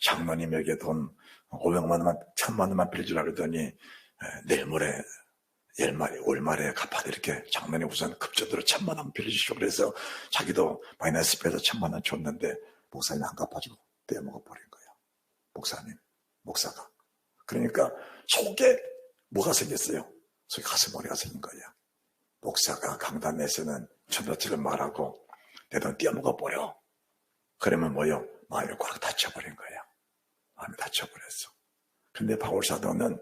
Speaker 1: 장로님에게 돈 500만 원만 1000만 원만 빌려주라 그러더니 내일 모레 올 말에 갚아야 이렇게 장로님 우선 급전으로 1000만 원 빌려주시오. 그래서 자기도 마이너스 빼서 1000만 원 줬는데 목사님 안 갚아주고 떼어먹어 버린 거예요. 목사가. 그러니까 속에 뭐가 생겼어요? 속에 가슴머리가 생긴 거예요. 목사가 강단에서는 천도처럼 말하고 내 돈 떼어먹어 버려. 그러면 뭐요? 마음이 꽉 닫혀버린 거예요. 마음이 닫혀버렸어. 근데 바울 사도는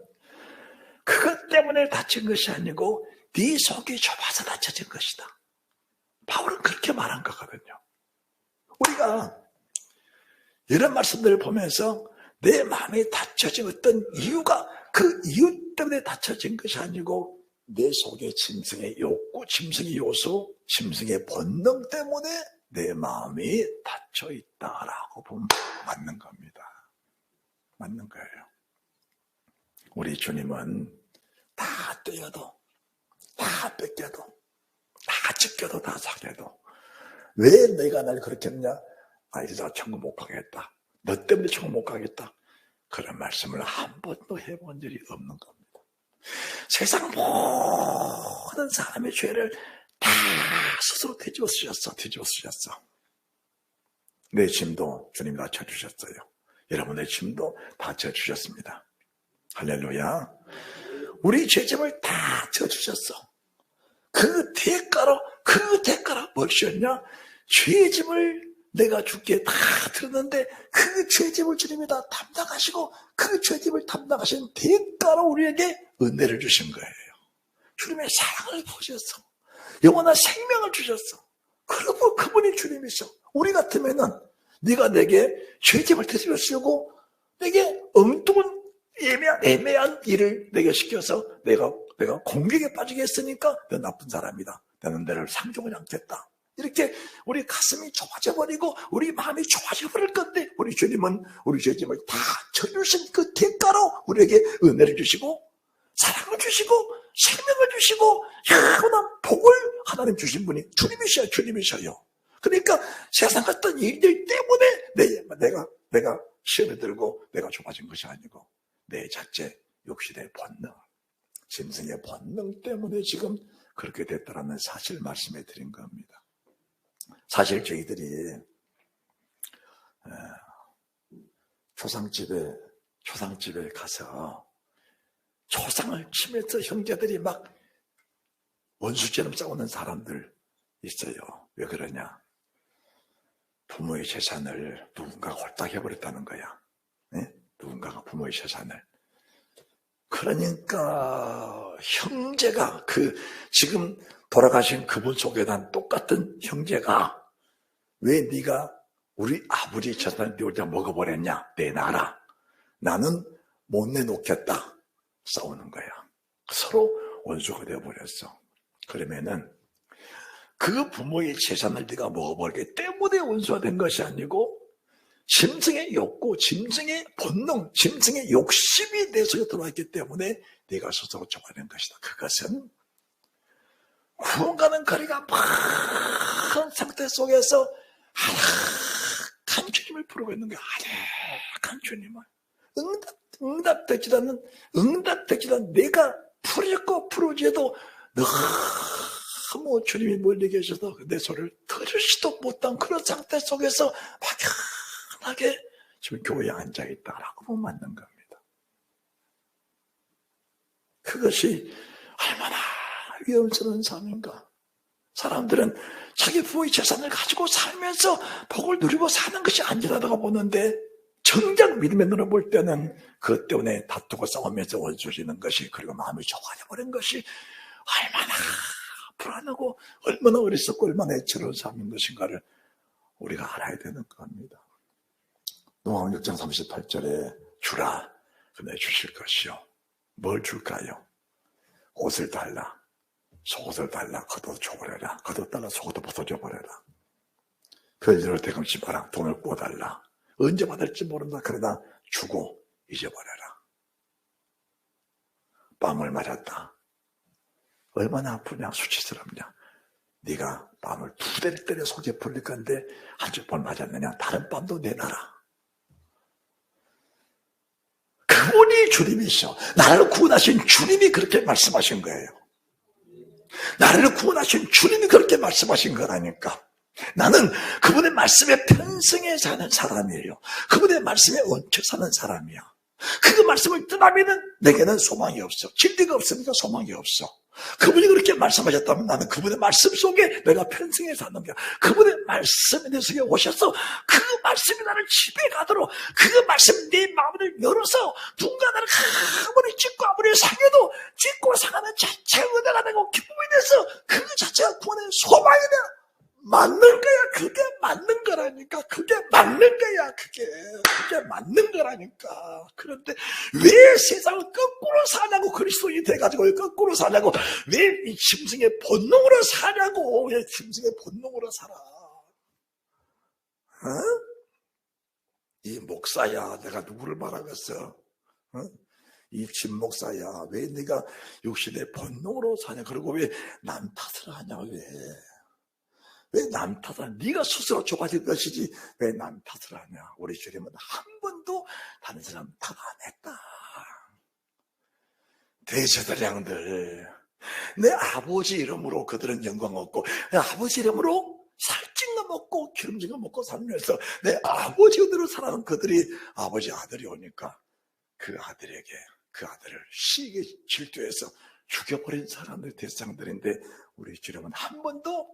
Speaker 1: 그것 때문에 다친 것이 아니고 네 속이 좁아서 닫혀진 것이다. 바울은 그렇게 말한 거거든요. 우리가 이런 말씀들을 보면서 내 마음이 닫혀진 어떤 이유가 그 이유 때문에 닫혀진 것이 아니고 내 속에 짐승의 욕구, 짐승의 요소, 짐승의 본능 때문에 내 마음이 닫혀 있다라고 보면 맞는 겁니다. 맞는 거예요. 우리 주님은 다 떼어도, 다 뺏겨도, 다 찢겨도, 다 사겨도 왜 내가 날 그렇게 했냐? 이러다가 천국 못 가겠다. 너 때문에 천국 못 가겠다. 그런 말씀을 한 번도 해본 적이 없는 겁니다. 세상 모든 사람의 죄를 다 스스로 뒤집어 쓰셨어. 내 짐도 주님이 다 져주셨어요. 여러분의 짐도 다 져주셨습니다. 할렐루야. 우리 죄짐을 다 져주셨어. 그 대가로 무엇이었냐? 죄짐을 내가 죽게 다 들었는데 그 죄짐을 주님이 다 담당하시고 그 죄짐을 담당하신 대가로 우리에게 은혜를 주신 거예요. 주님의 사랑을 보셨어. 영원한 생명을 주셨어. 그러고 그분이 주님이셔. 우리 같으면은 네가 내게 죄짐을 대신해 쓰고 내게 엉뚱한 애매한 일을 내게 시켜서 내가 공격에 빠지게 했으니까 너 나쁜 사람이다. 나는 너를 상종하지 않겠다. 이렇게 우리 가슴이 좁아져 버리고 우리 마음이 좁아져 버릴 건데 우리 주님은 우리 죄짐을 다 져주신 그 대가로 우리에게 은혜를 주시고 사랑을 주시고 생명을 주시고 영원한 복을 하나님 주신 분이 주님이셔요. 그러니까 세상 어떤 일들 때문에 내가 시험에 들고 내가 좁아진 것이 아니고 내 자체 욕심의 본능, 짐승의 본능 때문에 지금 그렇게 됐다라는 사실 말씀해 드린 겁니다. 사실 저희들이 초상집에 가서 초상을 치면서 형제들이 막 원수처럼 싸우는 사람들 있어요. 왜 그러냐? 부모의 재산을 누군가가 홀딱 해버렸다는 거야. 네? 누군가가 부모의 재산을. 그러니까 형제가 지금 돌아가신 그분 속에 난 똑같은 형제가 왜 네가 우리 아버지 재산을 네 혼자 먹어버렸냐? 내놔라. 나는 못 내놓겠다. 싸우는 거야. 서로 원수가 되어버렸어. 그러면은 그 부모의 재산을 네가 먹어버리기 때문에 원수가 된 것이 아니고 짐승의 욕구, 짐승의 본능, 짐승의 욕심이 내 속에 들어왔기 때문에 네가 스스로 정하는 것이다. 그것은 구원가는 거리가 먼 상태 속에서 아득한 주님을 부르고 있는 거야. 아득한 주님을. 응답되지 않는 내가 부르고 부르지도 너무 주님이 멀리 계셔서 내 소리를 들으시도 못한 그런 상태 속에서 막연하게 지금 교회에 앉아있다라고 맞는 겁니다. 그것이 얼마나 위험스러운 삶인가. 사람들은 자기 부모의 재산을 가지고 살면서 복을 누리고 사는 것이 안전하다고 보는데 정작 믿음의 눈으로 볼 때는 그것 때문에 다투고 싸우면서 원수지는 것이, 그리고 마음이 좁아져버린 것이 얼마나 불안하고 얼마나 어리석고 얼마나 애처로운 삶인 것인가를 우리가 알아야 되는 겁니다. 노아음 6장 38절에 주라, 그네 주실 것이요. 뭘 줄까요? 옷을 달라, 속옷을 달라, 겉옷 줘버려라, 겉옷 달라, 속옷도 벗어줘버려라. 별일을 대금치 마라, 돈을 꿔달라. 언제 받을지 모른다. 그러다 주고 잊어버려라. 뺨을 맞았다. 얼마나 아프냐, 수치스럽냐. 네가 뺨을 2대를 때려 속에 풀릴 건데 한 번 맞았느냐, 다른 뺨도 내놔라. 그분이 주님이셔. 나를 구원하신 주님이 그렇게 말씀하신 거예요. 나를 구원하신 주님이 그렇게 말씀하신 거라니까. 나는 그분의 말씀에 편승해 사는 사람이에요. 그분의 말씀에 얹혀 사는 사람이야. 그 말씀을 떠나면은 내게는 소망이 없어. 진리가 없으니까 소망이 없어. 그분이 그렇게 말씀하셨다면 나는 그분의 말씀 속에 내가 편승해 사는 거야. 그분의 말씀이 내 속에 오셔서 그 말씀이 나를 집에 가도록, 그 말씀 내 마음을 열어서 누군가 나를 아무리 찢고 아무리 상해도 찢고 상하는 자체가 은혜가 되고 기쁨이 돼서 그 자체가 구원의 소망이 돼. 맞는 거야. 그게 맞는 거라니까. 그게 맞는 거야. 그게 맞는 거라니까. 그런데 왜 세상을 거꾸로 사냐고. 그리스도인이 돼가지고 거꾸로 사냐고. 왜 이 짐승의 본능으로 사냐고. 왜 짐승의 본능으로 살아. 이 목사야, 내가 누구를 말하겠어. 이 진목사야, 왜 네가 육신의 본능으로 사냐. 그리고 왜 남 탓을 하냐. 왜 남 탓을, 네가 스스로 좁아질 것이지 왜 남 탓을 하냐. 우리 주님은 한 번도 다른 사람 탓 안 했다. 대제사장들, 내 아버지 이름으로 그들은 영광 얻고, 내 아버지 이름으로 살찐 거 먹고 기름진 거 먹고 살면서 내 아버지 은혜로 살아가는 그들이 아버지 아들이 오니까 그 아들을 시기에 질투해서 죽여버린 사람들, 대상들인데 우리 주님은 한 번도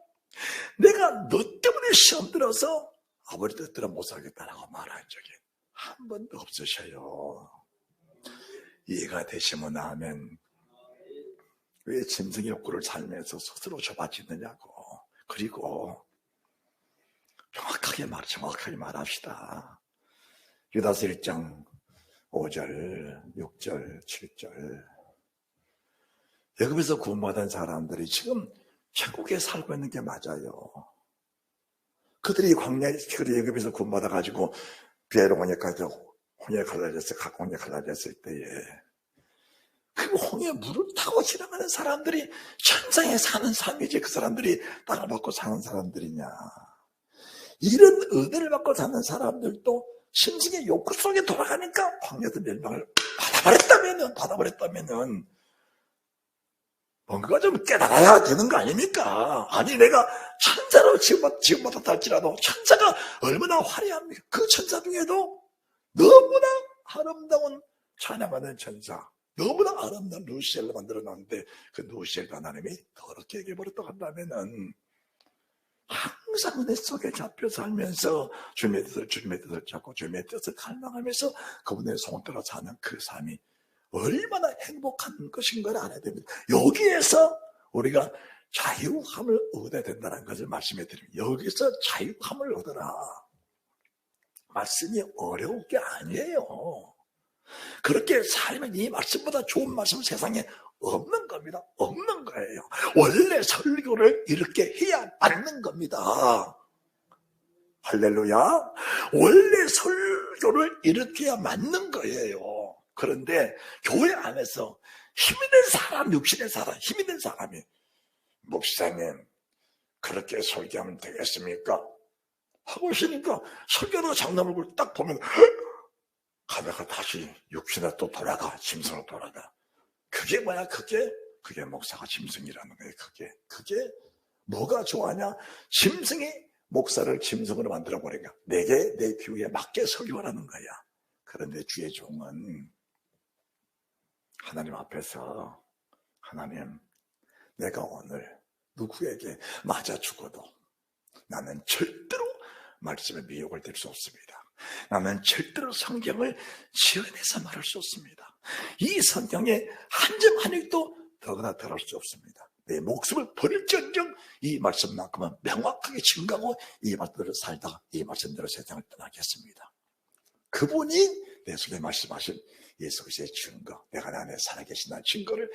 Speaker 1: 내가 너 때문에 시험 들어서 아버지 뜻대로 못 살겠다라고 말한 적이 한 번도 없으셔요. 이해가 되시면 아멘. 왜 짐승의 욕구를 살면서 스스로 좁아지느냐고. 그리고 정확하게 말합시다. 유다서 1장 5절, 6절, 7절. 여기서 구원받은 사람들이 지금 천국에 살고 있는 게 맞아요. 그들이 애굽에서 구원받아가지고 비아로 홍해 갈라졌을, 각 홍해 갈라졌을 때에 그 홍해 물을 타고 지나가는 사람들이 천상에 사는 삶이지, 그 사람들이 땅을 받고 사는 사람들이냐. 이런 은혜를 받고 사는 사람들도 심승의 욕구 속에 돌아가니까 광야의 멸망을 받아버렸다면은 뭔가 좀 깨달아야 되는 거 아닙니까? 아니, 내가 천사로 지금부터 탈지라도 천사가 얼마나 화려합니까? 그 천사 중에도 너무나 아름다운 찬양하는 천사, 너무나 아름다운 루시엘로 만들어놨는데 그 루시엘 하나님이 더럽게 얘기해버렸다고 한다면은 항상 내 속에 잡혀 살면서 주님의 뜻을 찾고 주님의 뜻을 갈망하면서 그분의 손 따라 사는 그 삶이 얼마나 행복한 것인가를 알아야 됩니다. 여기에서 우리가 자유함을 얻어야 된다는 것을 말씀해 드립니다. 여기서 자유함을 얻어라. 말씀이 어려운 게 아니에요. 그렇게 살면 이 말씀보다 좋은 말씀은 세상에 없는 겁니다. 없는 거예요. 원래 설교를 이렇게 해야 맞는 겁니다. 할렐루야. 원래 설교를 이렇게 해야 맞는 거예요. 그런데 교회 안에서 힘이 된 사람, 육신의 사람, 힘이 된 사람이 목사님 그렇게 설교하면 되겠습니까? 하고 있으니까 설교하다가 장난 얼굴 딱 보면 가다가 다시 육신에 또 돌아가, 짐승으로 돌아가. 그게 뭐야? 그게 목사가 짐승이라는 거예요. 그게 뭐가 좋아하냐? 짐승이 목사를 짐승으로 만들어버리니까 내게 내 비유에 맞게 설교하라는 거야. 그런데 주의 종은 하나님 앞에서 하나님 내가 오늘 누구에게 맞아 죽어도 나는 절대로 말씀에 미혹을 될 수 없습니다. 나는 절대로 성경을 지어내서 말할 수 없습니다. 이 성경에 한 점 한 읽도 더구나 덜할 수 없습니다. 내 목숨을 버릴지언정 이 말씀만큼은 명확하게 증거하고 이 말씀대로 살다가 이 말씀대로 세상을 떠나겠습니다. 그분이 내 속에 말씀하신 예수 그리스도의 증거, 내가 내 안에 살아계신다는 증거를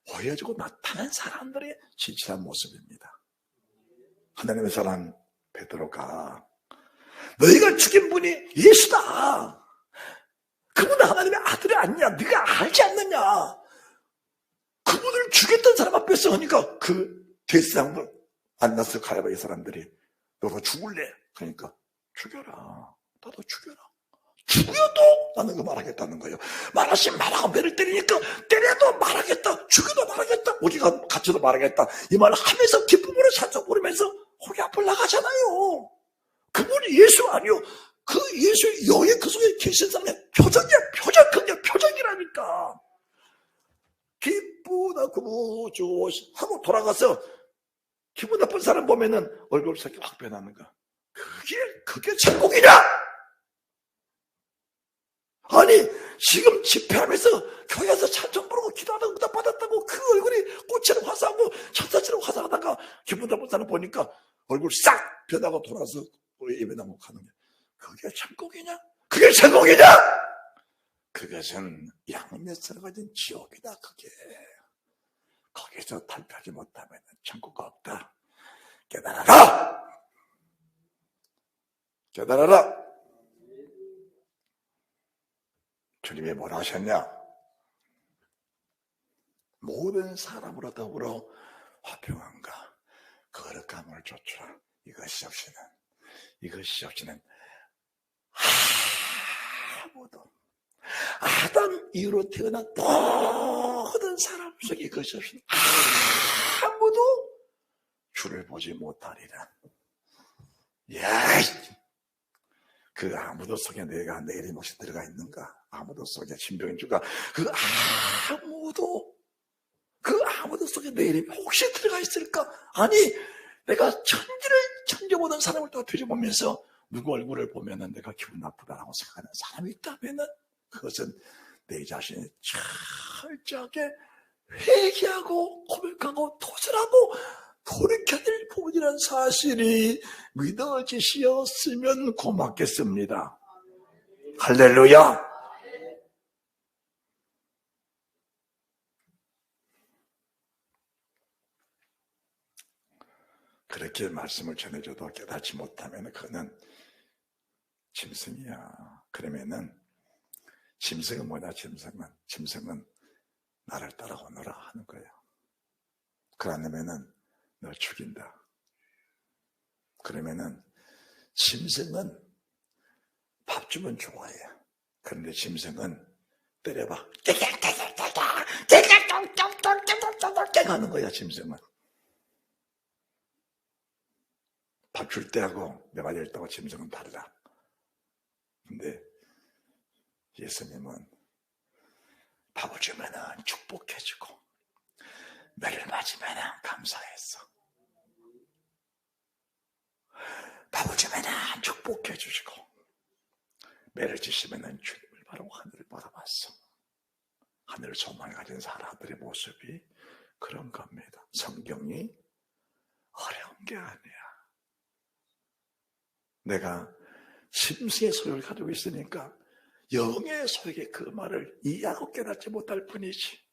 Speaker 1: 보여주고 나타낸 사람들의 진실한 모습입니다. 하나님의 사랑 베드로가 너희가 죽인 분이 예수다. 그분은 하나님의 아들이 아니냐. 네가 알지 않느냐. 그분을 죽였던 사람 앞에서 하니까 그 대세상도 안나스 가야바 이 사람들이 너가 죽을래? 그러니까 죽여라. 나도 죽여라. 죽여도 나는 그 말하겠다는 거예요. 말하신 말하고 매를 때리니까 때려도 말하겠다. 죽여도 말하겠다. 우리가 갇혀도 말하겠다. 이 말을 하면서 기쁨으로 살짝거리면서 고개 앞을 나가잖아요. 그분이 예수 아니요. 그 예수의 여의 그 속에 계신 사람의 표정이야. 표정이라니까. 기쁘다 그무조 하고 돌아가서 기분 나쁜 사람 보면은 얼굴 색이 확 변하는 거. 그게 천국이냐? 아니 지금 집회하면서 교회에서 찬송 부르고 기도하다가 응답 받았다고 그 얼굴이 꽃처럼 화사하고 천사처럼 화사하다가 기분 나쁜 사람 보니까 얼굴 싹 변하고 돌아서 예배 나목하는 게 그게 천국이냐? 그게 천국이냐? 그것은 양면서로 가진 지옥이다. 그게 거기서 탈피하지 못하면 천국가 없다. 깨달아라. 주님이 뭐라 하셨냐? 모든 사람으로 더불어 화평함과 거룩함을 좇으라. 이것이 없이는 아무도 아담 이후로 태어난 모든 사람 속에 이것이 없이는 아무도 주를 보지 못하리라. 야, 그 아무도 속에 내가 내일의 몫이 들어가 있는가? 아무도 속에 신병인주가 그 아무도 속에 내일이 혹시 들어가 있을까? 아니 내가 천지를 보는 사람을 또 뒤져보면서 누구 얼굴을 보면은 내가 기분 나쁘다라고 생각하는 사람이 있다면은 그것은 내 자신이 철저하게 회개하고 고백하고 도전하고 돌이켜야 될 부분이라는 사실이 믿어지시었으면 고맙겠습니다. 할렐루야. 그렇게 말씀을 전해줘도 깨닫지 못하면 그는 짐승이야. 그러면은 짐승은 뭐냐? 짐승은 나를 따라오너라 하는 거예요. 그러면은 널 죽인다. 그러면은 짐승은 밥 주면 좋아해. 그런데 짐승은 때려봐. 하는 거야. 짐승은 밥 줄 때하고 내 말이 있다고 짐승은 다르다. 근데 예수님은 밥을 주면은 축복해주고 매를 맞으면은 감사했어. 밥을 주면은 축복해주시고 매를 지시면은 주님을 바라고 하늘을 바라봤어. 하늘을 소망을 가진 사람들의 모습이 그런 겁니다. 성경이 어려운 게 아니야. 내가 심승의 소욕을 가지고 있으니까 영의 소욕의 그 말을 이해하고 깨닫지 못할 뿐이지.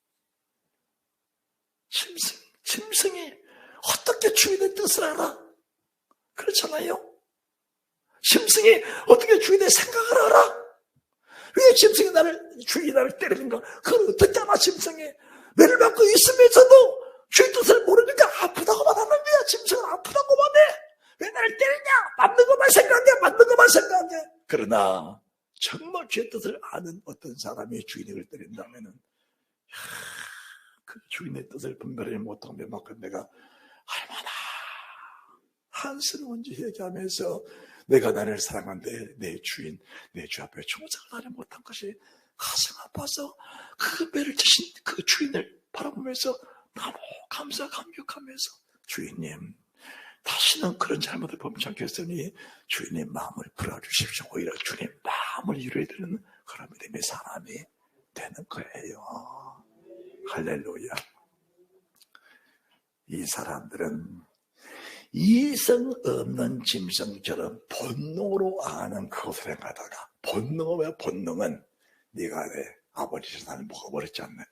Speaker 1: 심승이 어떻게 주인의 뜻을 알아? 그렇잖아요. 심승이 어떻게 주인의 생각을 알아? 왜 심승이 주인이 나를 때리는가? 그걸 어떻게 알아? 심승이 매를 맞고 있으면서도 주인 뜻을 모르니까 아프다고만 하는 거야. 심승은 아프다고만 해. 왜 나를 때리냐? 맞는 것만 생각해. 맞는 것만 생각해. 그러나 정말 주의 뜻을 아는 어떤 사람이 주인을 때린다면은 그 주인의 뜻을 분별하지 못한 데만큼 내가 얼마나 한스러운지 얘기하면서 내가 나를 사랑하는데 내 주인, 내 주 앞에 충성을 하지 못한 것이 가슴 아파서 그 배를 치신 그 주인을 바라보면서 너무 감격하면서 주인님, 다시는 그런 잘못을 범치 않겠으니 주인의 마음을 풀어주십시오. 오히려 주님 마음을 이루어야 되는 그런 믿음의 사람이 되는 거예요. 할렐루야. 이 사람들은 이성 없는 짐승처럼 본능으로 아는 그것을 행하다가 본능은 네가 내 아버지 재산을 먹어버렸지 않느냐,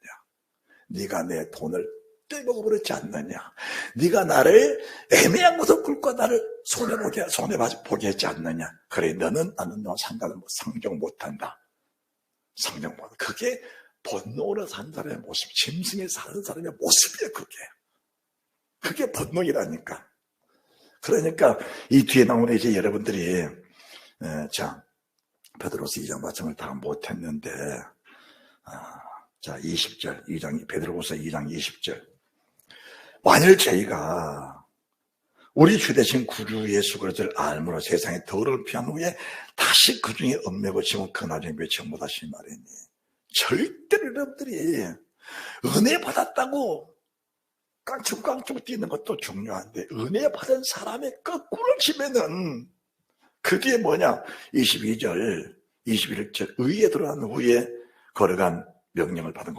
Speaker 1: 네가 내 돈을 떼먹어버렸지 않느냐, 네가 나를 애매한 곳을 굴고 나를 손해보게 했지 않느냐, 그래 너는 나는 너와 상종 못한다. 그게 본능으로 사는 사람의 모습, 짐승에 사는 사람의 모습이에요. 그게 본능이라니까. 그러니까 이 뒤에 나오는 이제 여러분들이 베드로서 2장 말씀을 다 못했는데, 자 20절 베드로서 2장 20절. 만일 저희가 우리 주 되신 구주 예수 그리스도를 알므로 세상의 더러움을 피한 후에 다시 그 중에 얽매고 지금 그 나중에 며칠 못하신 말이니, 절대로 여러분들이 은혜 받았다고 깡충깡충 뛰는 것도 중요한데 은혜 받은 사람의 거꾸로 치면은 그게 뭐냐? 22절 21절 의에 들어간 후에 걸어간 명령을 받은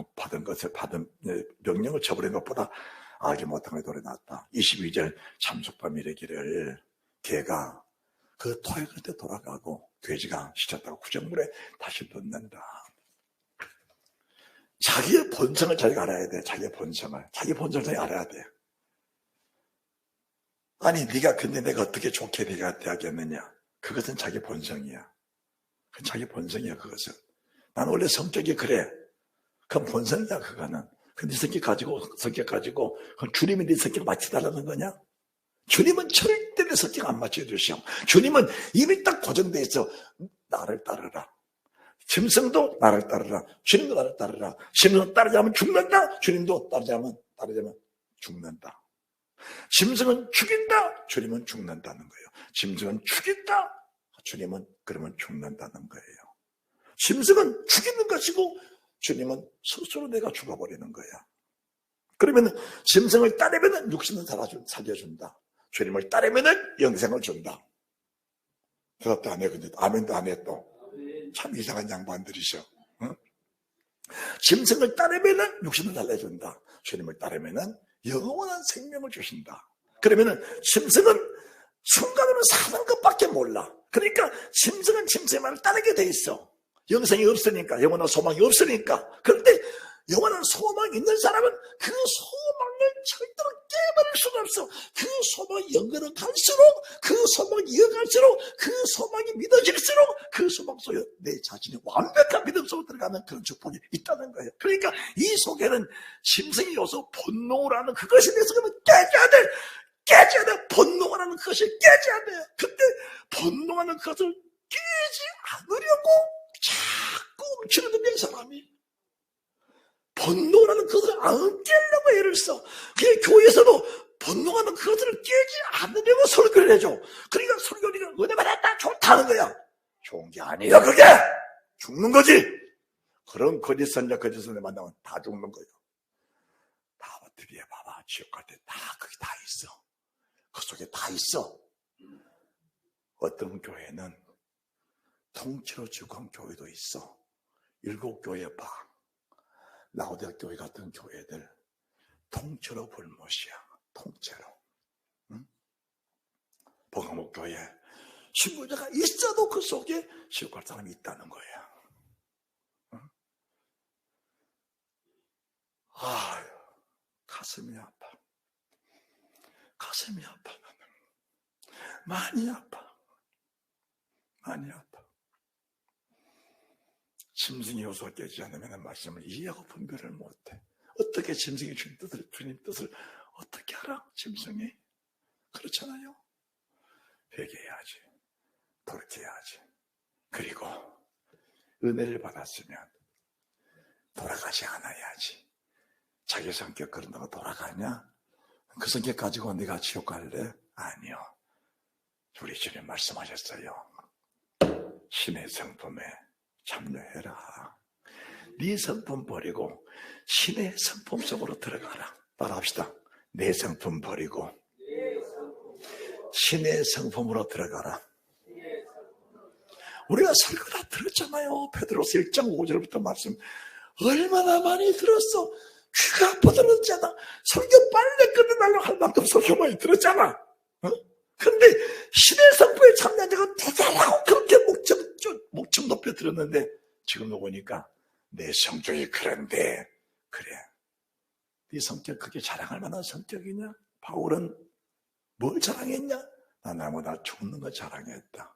Speaker 1: 명령을 저버린 것보다 알지 못한 것이 오래 낫다. 22절 참숙밤 이르기를 개가 그 토의 끝에 돌아가고 돼지가 시쳤다고 구정물에 다시 넣는다. 자기의 본성을 자기가 알아야 돼. 자기 본성을 자기가 알아야 돼. 아니 근데 내가 어떻게 좋게 네가 대하겠느냐? 그것은 자기 본성이야. 자기 본성이야. 그것은 나는 원래 성격이 그래. 그건 본성이야. 그거는. 근데 성격 가지고 그건 주님이 네 성격 맞춰달라는 거냐? 주님은 절대 내 성격 안 맞춰주시오. 주님은 이미 딱 고정돼 있어. 나를 따르라. 짐승도 나를 따르라. 주님도 나를 따르라. 짐승은 따르지 않으면 죽는다. 주님도 따르지 않으면 죽는다. 짐승은 죽인다. 주님은 죽는다는 거예요. 짐승은 죽인다. 주님은 그러면 죽는다는 거예요. 짐승은 죽이는 것이고 주님은 스스로 내가 죽어버리는 거야. 그러면 짐승을 따르면 육신은 살려준다. 주님을 따르면 영생을 준다. 그것도 안 해. 근데 아멘도 안 해. 또 참 이상한 양반들이셔. 응? 짐승을 따르면 육신을 살려준다. 주님을 따르면 영원한 생명을 주신다. 그러면 짐승은 순간으로 사는 것밖에 몰라. 그러니까 짐승은 짐승의 말을 따르게 돼 있어. 영생이 없으니까, 영원한 소망이 없으니까. 그런데 영원한 소망이 있는 사람은 그 소망을 절대로 깨버릴 수가 없어. 그 소망이 연결을 갈수록, 그 소망이 이어갈수록, 그 소망이 믿어질수록 그 소망 속에 내 자신이 완벽한 믿음 속으로 들어가는 그런 축복이 있다는 거예요. 그러니까 이 속에는 짐승의 요소, 본능이라는 그것이 내 속에 깨져야 돼. 본능이라는 그것이 깨져야 돼요. 근데 본능하는 그것을 깨지 않으려고 자꾸 움츠러든 이 사람이 본능하는 그것을 안 깨려고 애를 써. 그게 교회에서도 본능하는 그것을 깨지 않으려고 설교를 해줘. 그러니까 설교리가 은혜 받았다 좋다는 거야. 좋은 게 아니에요. 그게 죽는 거지. 그런 거짓 선자 만나면 다 죽는 거예요. 다 어떻게 봐봐. 지옥 갈 때 다 거기 다 있어. 그 속에 다 있어. 어떤 교회는 통째로 죽은 교회도 있어. 7교회 봐. 라오디아 교회 같은 교회들 통째로 불못이야. 통째로. 응? 보강목 교회 신부자가 있어도 그 속에 지옥 갈 사람이 있다는 거야. 응? 아유, 가슴이 아파. 가슴이 아파. 많이 아파. 많이 아파. 짐승의 요소가 깨지지 않으면 말씀을 이해하고 분별을 못해. 어떻게 짐승이 주님 뜻을 어떻게 알아? 짐승이? 그렇잖아요. 회개해야지. 돌이켜야지. 그리고 은혜를 받았으면 돌아가지 않아야지. 자기 성격 그런다고 돌아가냐? 그 성격 가지고 네가 지옥 갈래? 아니요. 우리 주님 말씀하셨어요. 신의 성품에 참여해라. 네 성품 버리고 신의 성품 속으로 들어가라. 따라합시다. 내 성품 버리고 신의 성품으로 들어가라. 우리가 설교 다 들었잖아요. 베드로서 1장 5절부터 말씀 얼마나 많이 들었어. 귀가 아파들었잖아. 설교 빨리 끝내달라고 할 만큼 설교 많이 들었잖아. 그런데 신의 성품에 참여한 자가 대단하고 그렇게 목청 높여 들었는데 지금 보니까 내 성격이 그런데 그래. 네 성격 그게 자랑할 만한 성격이냐? 바울은 뭘 자랑했냐? 나 나보다 죽는 거 자랑했다.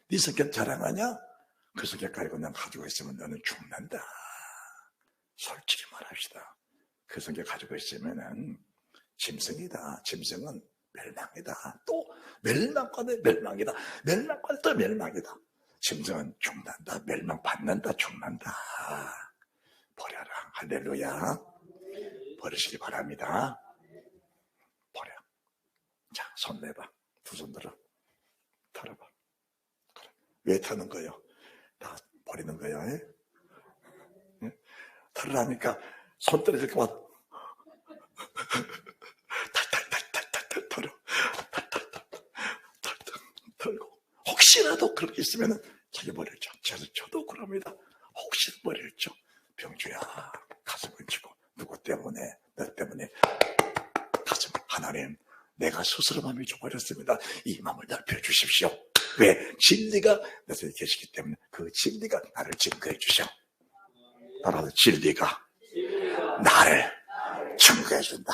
Speaker 1: 네 성격 자랑하냐? 그 성격 가지고 난 가지고 있으면 너는 죽는다. 솔직히 말합시다. 그 성격 가지고 있으면은 짐승이다. 짐승은 멸망이다. 또 멸망과는 멸망이다. 멸망과는 또 멸망이다. 짐승은 죽는다. 멸망받는다. 죽는다. 버려라. 할렐루야. 버리시기 바랍니다. 버려. 자, 손 내봐. 두 손 들어. 털어봐. 그래. 왜 타는 거예요? 다 버리는 거예요. 예? 털으라니까 손 떨어질까 봐. 털어. 털고. 혹시라도 그렇게 있으면 자기 머리를 쳐. 저도 그럽니다. 혹시 머리를 쳐. 병주야. 가슴을 치고. 누구 때문에? 너 때문에. 가슴. 하나님. 내가 스스로 마음이 좁아졌습니다. 이 마음을 넓혀주십시오. 왜? 진리가 내 속에 계시기 때문에 그 진리가 나를 증거해 주셔. 따라서 진리가 나를 증거해 준다.